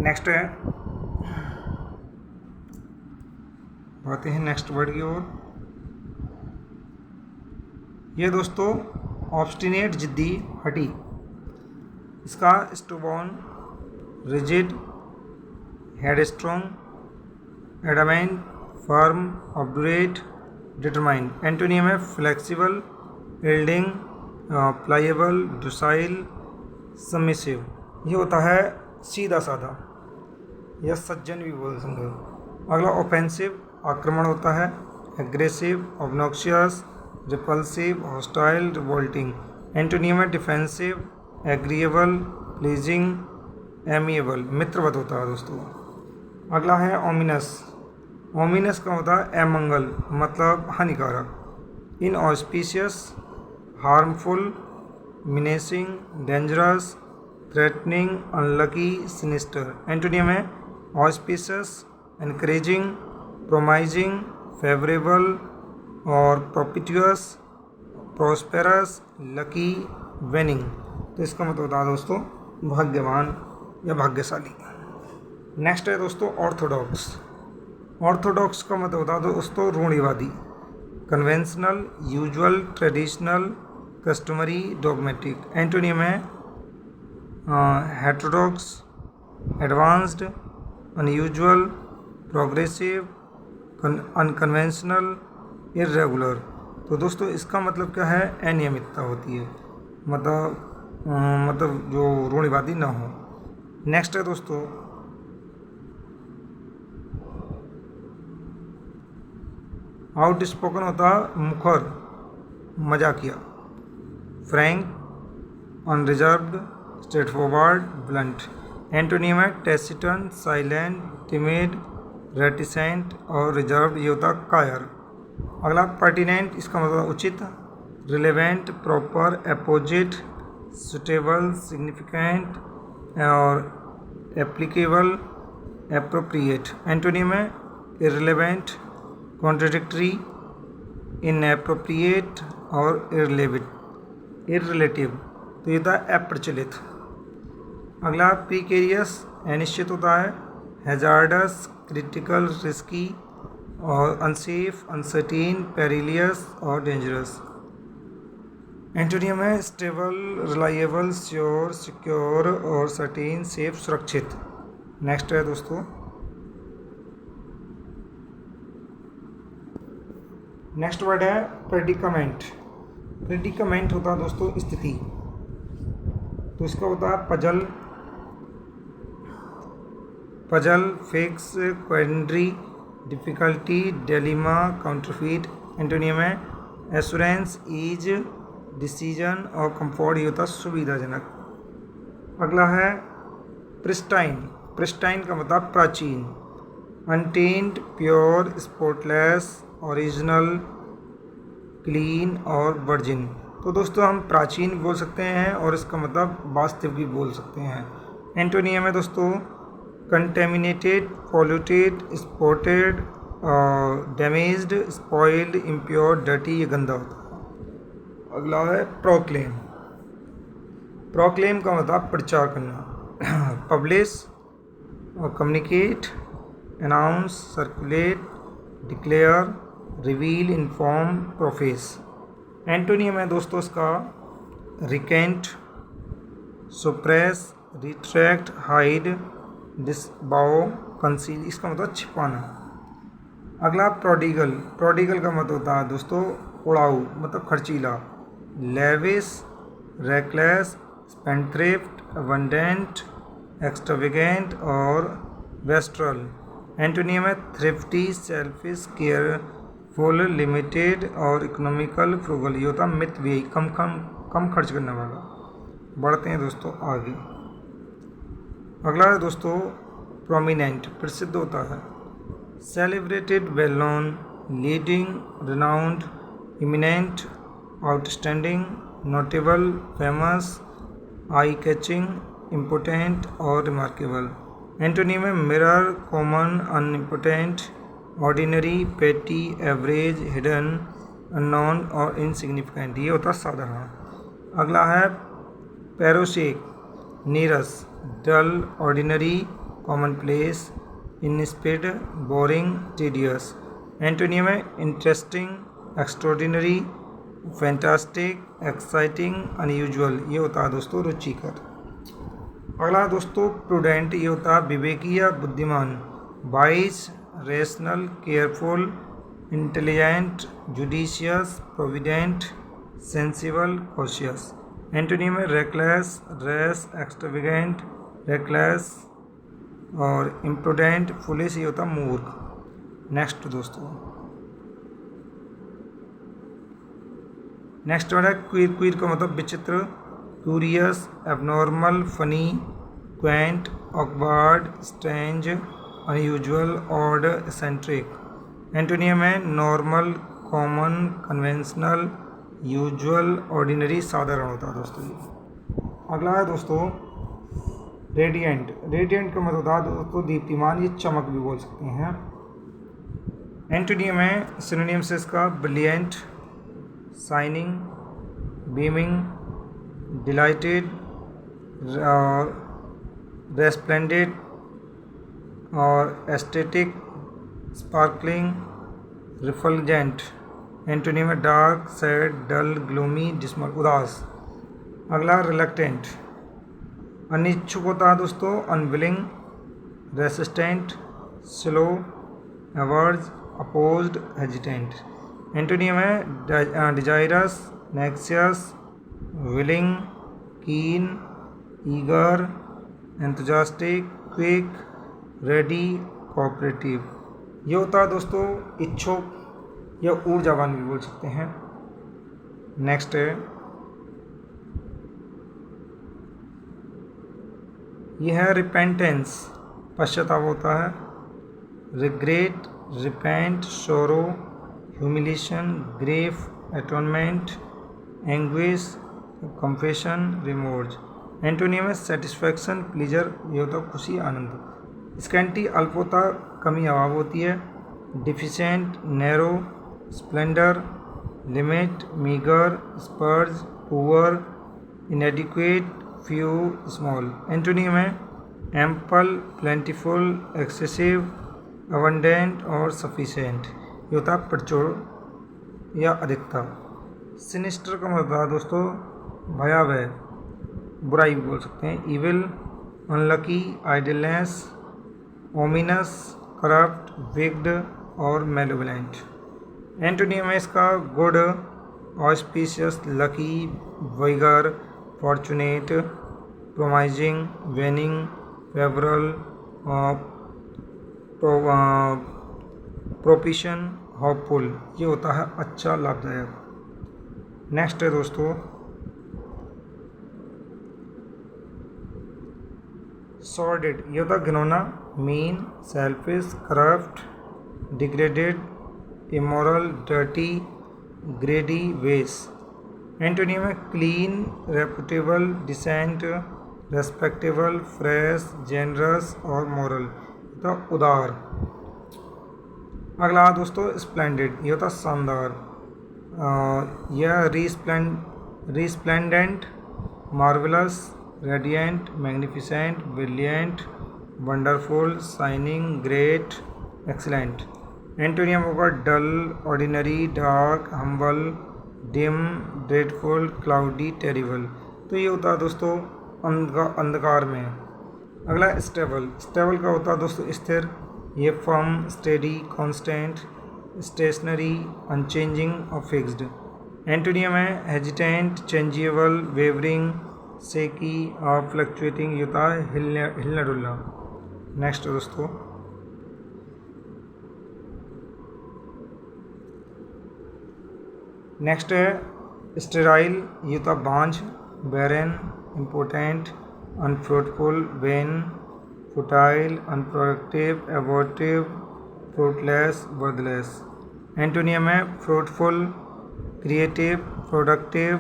नेक्स्ट है, आते हैं नेक्स्ट वर्ड की ओर। ये दोस्तों ऑब्स्टिनेट, जिद्दी, हठी। इसका stubborn, rigid, headstrong, adamant, firm, obdurate, determined. Antonym है flexible, yielding, pliable, docile, submissive. ये होता है सीधा साधा या सज्जन भी बोल सकते हो। अगला ऑफेंसिव, आक्रमण होता है। Aggressive, obnoxious, repulsive, hostile, revolting. Antonym है डिफेंसिव, एग्रीएबल, प्लीजिंग, एमिएबल, मित्रवत होता है दोस्तों। अगला है ओमिनस। ओमिनस का होता है अमंगल, मतलब हानिकारक। Inauspicious, harmful, menacing, dangerous, threatening, unlucky, sinister. Antonym है ऑस्पिशियस, एनकरेजिंग, प्रोमाइजिंग, फेवरेबल और प्रोपिटियस, प्रॉस्पेरस, लकी, विनिंग। तो इसका मतलब होता है दोस्तों भाग्यवान या भाग्यशाली। नेक्स्ट है दोस्तों ऑर्थोडॉक्स। ऑर्थोडॉक्स का मतलब होता है दोस्तों रूढ़िवादी। Conventional, usual, traditional, customary, dogmatic. Antonym है heterodox, advanced, unusual, progressive, unconventional, irregular. तो दोस्तों इसका मतलब क्या है, अनियमितता होती है, मतलब जो रूढ़िवादी ना हो। नेक्स्ट है दोस्तों आउट स्पोकन होता है मुखर, मजाकिया। Frank, unreserved, straight forward, blunt. Antonym है टेसिटन, साइलेंट, टिमिड, रेटिसेंट और रिजर्व्ड। ये होता है कायर। अगला पर्टिनेंट, इसका मतलब उचित, relevant, proper, opposite, suitable, significant और एप्लीकेबल, एप्रोप्रिएट। एंटोनियम है इररिलेवेंट, कॉन्ट्रडिक्टरी, इनएप्रोप्रिएट और इररिलेटिव। तो ये था अप्रचलित। अगला प्रीकेरियस, अनिश्चित होता है। हैजार्डस, क्रिटिकल, रिस्की और अनसेफ, अनसर्टेन, पेरिलियस और डेंजरस। एंटोनियम है स्टेबल, रिलायबल, श्योर, सिक्योर और सर्टेन, सेफ, सुरक्षित। नेक्स्ट है दोस्तों नेक्स्ट वर्ड है प्रेडिकामेंट। प्रेडिकामेंट होता है दोस्तों स्थिति। तो इसका होता है puzzle, fix, quandary, difficulty, dilemma, counterfeit. Antonym है एश्योरेंस, ईज, डिसीजन और कंफर्ट। ये होता है सुविधाजनक। अगला है प्रिस्टाइन। प्रिस्टाइन का मतलब प्राचीन। अनटेंट, प्योर, स्पॉटलेस, ओरिजिनल, क्लीन और वर्जिन। तो दोस्तों हम प्राचीन बोल सकते हैं और इसका मतलब वास्तविक भी बोल सकते हैं। एंटोनियम है दोस्तों contaminated, polluted, spotted, damaged, spoiled, impure, dirty. ये गंदा होता है। अगला है प्रोक्लेम। प्रोक्लेम का मतलब प्रचार करना। Publish, communicate, announce, circulate, declare, reveal, inform, profess. Antonym है दोस्तों इसका recant, suppress, retract, hide, disavow, conceal. इसका मतलब छिपाना। अगला प्रोडिगल। प्रोडिगल का मतलब होता है दोस्तों उड़ाऊ, मतलब खर्चीला। Lavish, reckless, spendthrift, abundant, extravagant और वेस्ट्रल। एंटोनियम है थ्रिफ्टी, सेल्फिश, केयरफुल, लिमिटेड और इकोनॉमिकल, फ्रूगल। ये होता है मितव्ययी, कम खर्च करने वाला। बढ़ते हैं दोस्तों आगे। अगला है दोस्तों प्रोमिनेंट, प्रसिद्ध होता है। Celebrated, well known, leading, renowned, eminent, outstanding, notable, famous, eye catching, important और रिमार्केबल। एंटोनिम है mirror, common, unimportant, ordinary, petty, average, hidden, unknown और इनसिग्निफिकेंट। ये होता है साधारण। अगला है पैरोसेक, नीरस, dull, ordinary, commonplace, insipid, boring, tedious. Antonym है interesting, extraordinary, fantastic, exciting, unusual. ये होता है दोस्तों रुचिकर। अगला दोस्तों प्रूडेंट, ये होता है विवेकी या बुद्धिमान। Wise, rational, careful, intelligent, judicious, provident, sensible, cautious. Antonym है रेकलेस, रेस, एक्सट्रावेगेंट, रेकलेस और इम्प्रूडेंट, फुलिश। ये होता मूर्ख। नेक्स्ट दोस्तों, नेक्स्ट वर्ड है क्वीर। क्वीर का मतलब विचित्र, curious, abnormal, funny, quaint, awkward, strange, unusual, odd, eccentric. Antonym है normal, common, conventional, usual, ordinary, साधारण होता है दोस्तों ये। अगला है दोस्तों रेडिएंट। रेडिएंट का मतलब होता है दोस्तों दीप्तिमान, ये चमक भी बोल सकते हैं। एंटोनियम है सिनोनिम से इसका brilliant, shining, beaming, delighted, resplendent और एस्थेटिक, स्पार्कलिंग, रिफल्जेंट। एंटोनिम है dark, sad, dull, gloomy, dismal, उदास। अगला रिलक्टेंट, अनिच्छुक होता है दोस्तों, unwilling, resistant, slow, averse, opposed, hesitant. Antonym है desirous, anxious, willing, keen, eager, enthusiastic, quick, ready, cooperative. ये होता है दोस्तों इच्छुक या ऊर्जावान भी बोल सकते हैं। नेक्स्ट है यह है रिपेंटेंस, पश्चाताप होता है। Regret, repent, sorrow, humiliation, grief, atonement, anguish, confession, remorse. Antonym है सेटिस्फैक्शन, प्लीजर। ये होता है खुशी, आनंद। स्कैंटी, अल्प होता, कमी, अभाव होती है। डिफिशेंट, narrow, Splendor, limit, meagre, splurge, poor, इनएडिक्वेट, few, small. Antonym है एम्पल, प्लेंटीफुल, एक्सेसिव, अबंडेंट और सफिशिएंट। ये होता है प्रचुर या अधिकता। सिनिस्टर का मतलब दोस्तों भयावह, बुराई बोल सकते हैं। Evil, unlucky, idleness, ominous, corrupt, wicked और मेलोवेलेंट। एंटोनियम है इसका good, auspicious, lucky, vigour, fortunate, promising, winning, favourable, propitious, hopeful. ये होता है अच्छा, लाभदायक। नेक्स्ट है दोस्तों सॉर्डेड। ये होता है घिनौना, mean, selfish, corrupt, degraded, immoral, dirty, greedy, base. Antonym है clean, reputable, decent, respectable, fresh, generous और मॉरल। तो उदार। अगला दोस्तों स्प्लेंडेड, ये होता शानदार। यह resplendent, marvellous, radiant, magnificent, brilliant, wonderful, shining, great, excellent. Antonym होगा dull, ordinary, dark, humble, dim, dreadful, cloudy, terrible. तो ये होता है दोस्तों अंधकार में। अगला स्टेबल। स्टेबल का होता है दोस्तों स्थिर। ये firm, steady, constant, stationary, unchanging और फिक्स्ड। एंटोनियम है हेजिटेंट, चेंजेबल, वेवरिंग, सेकी और फ्लक्चुएटिंग। ये होता है हिलना डुलना। नेक्स्ट दोस्तों नेक्स्ट है स्टेराइल। ये होता बांझ, barren, important, unfruitful, vain, futile, unproductive, abortive, fruitless, birthless. Antonym है fruitful, creative, productive,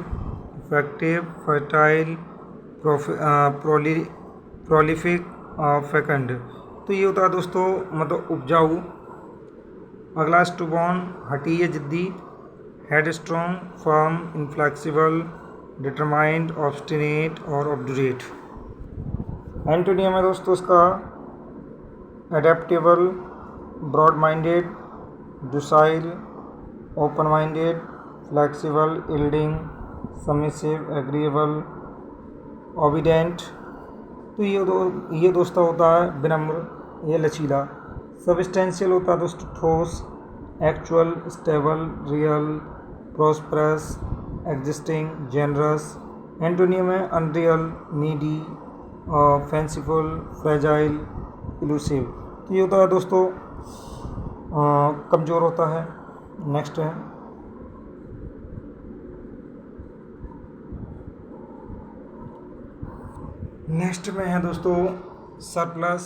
effective, fertile, prolific, fecund. तो ये होता है दोस्तों मतलब उपजाऊ। अगला स्टूबॉर्न हठी या जिद्दी, headstrong, firm, inflexible, determined, obstinate और ऑब्डुरेट। एंटोनियम है दोस्तों इसका adaptable, broad minded, docile, open minded, flexible, yielding, submissive, agreeable, obedient. तो ये दोस्तों होता है विनम्र, ये लचीला। सबस्टेंशियल होता है दोस्तों ठोस, actual, stable, real, prosperous, existing, generous. Antonym है unreal, needy, fanciful, fragile, elusive. तो ये होता है दोस्तों कमज़ोर होता है। नेक्स्ट है नेक्स्ट में है दोस्तों सरप्लस,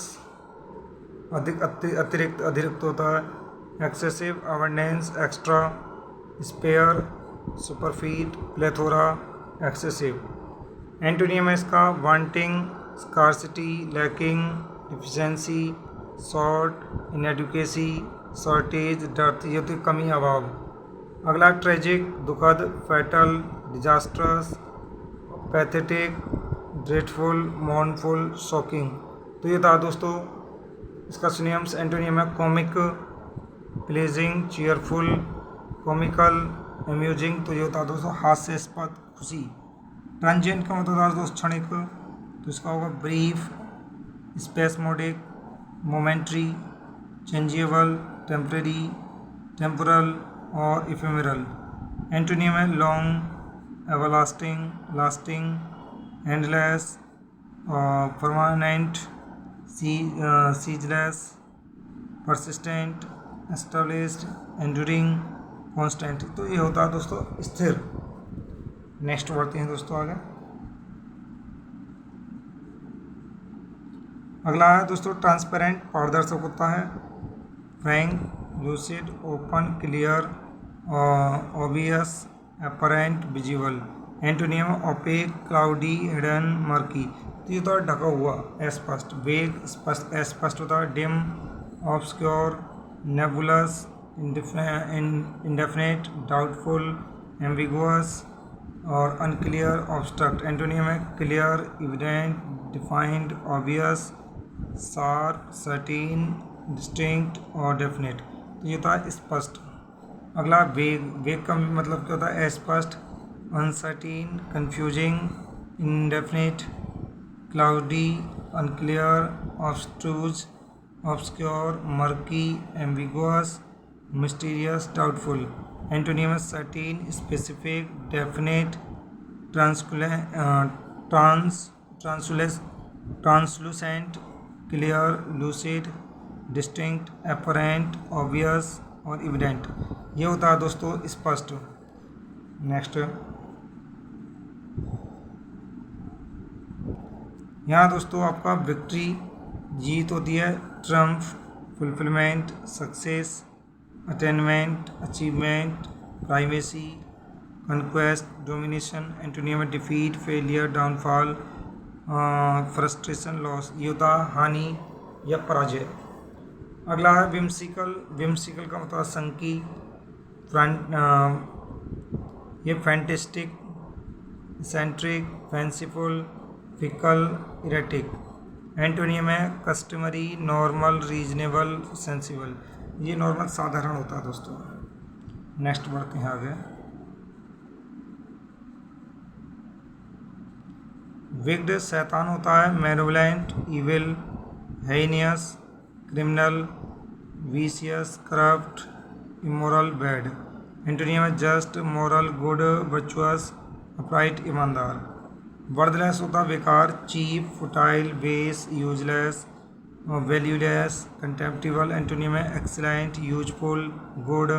अतिरिक्त होता है। Excessive, abundance, extra, spare, superfluous, plethora, excessive. Antonym है इसका wanting, scarcity, lacking, deficiency, short, inadequacy, shortage, dearth. ये तो कमी, अभाव। अगला ट्रेजिक, दुखद, fatal, disastrous, pathetic, dreadful, mournful, shocking. तो ये था दोस्तों इसका सिनोनिम्स। एंटोनियम है comic, pleasing, cheerful, comical, amusing. तो ये होता है दोस्तों हास्यास्पद, खुशी। ट्रांजिएंट का मतलब होता है दोस्तों क्षणिक, तो इसका होगा brief, spasmodic, momentary, changeable, temporary, temporal और इफेमेरल। एंटोनियम है long, everlasting, lasting, endless, permanent, ceaseless, persistent, established, enduring, constant. तो ये होता है दोस्तों स्थिर। नेक्स्ट बढ़ते हैं दोस्तों आगे। अगला है दोस्तों ट्रांसपेरेंट, पारदर्शक होता है। Frank, lucid, open, clear, obvious, apparent, visible. Antonym opaque, cloudy, hidden, murky. तो ये होता है ढका हुआ, अस्पष्ट। वेग, स्पष्ट, अस्पष्ट होता है। Dim, obscure, nebulous, indefinite, doubtful, ambiguous और अनक्लियर, ऑब्स्ट्रक्ट। एंटोनियम है clear, evident, defined, obvious, sharp, certain, distinct और डेफिनेट। तो ये होता है स्पष्ट। अगला वेग। वेग का मतलब क्या होता है? अस्पष्ट, uncertain, confusing, indefinite, cloudy, unclear, abstruse, obscure, murky, ambiguous, mysterious, doubtful. Antonym certain, specific, definite, translucent, clear, lucid, distinct, apparent, obvious और एविडेंट। ये होता है दोस्तों स्पष्ट। नेक्स्ट यहाँ दोस्तों आपका विक्ट्री, जीत होती है। Triumph, fulfilment, success, attainment, achievement, primacy, conquest, domination. Antonym defeat, failure, downfall, frustration, loss. ये होता है हानि या पराजय। अगला है विम्सिकल। विम्सिकल का मतलब संकी, ये fantastic, eccentric, fanciful, fickle, erratic. Antonym है कस्टमरी, नॉर्मल, रीजनेबल, सेंसिबल। ये नॉर्मल साधारण होता है दोस्तों। नेक्स्ट बढ़ते हैं आगे। विग्ड शैतान होता है। Malevolent, evil, heinous, criminal, vicious, corrupt, immoral, bad. Antonym है just, moral, good, virtuous, upright, ईमानदार। वर्डलेस होता है बेकार, cheap, futile, base, useless, valueless, contemptible. Antonym है excellent, useful, good,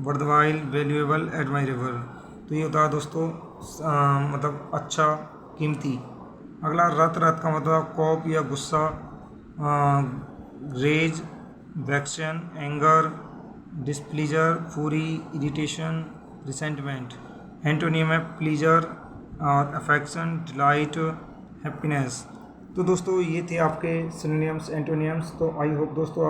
worthwhile, valuable, admirable. तो ये होता है दोस्तों मतलब अच्छा, कीमती। अगला रत। रत का मतलब कॉप या गुस्सा, rage, vexation, anger, displeasure, fury, irritation, resentment. Antonym है प्लीजर और अफेक्शन, डिलाइट, हैप्पीनेस। तो दोस्तों ये थे आपके सिनोनिम्स एंटोनियम्स। तो आई होप दोस्तों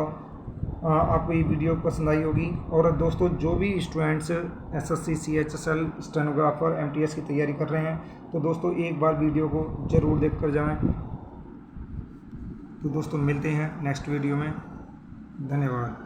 आपको ये वीडियो पसंद आई होगी। और दोस्तों जो भी students SSC CHSL stenographer MTS की तैयारी कर रहे हैं तो दोस्तों एक बार वीडियो को ज़रूर देख कर जाएँ। तो दोस्तों मिलते हैं नेक्स्ट वीडियो में। धन्यवाद।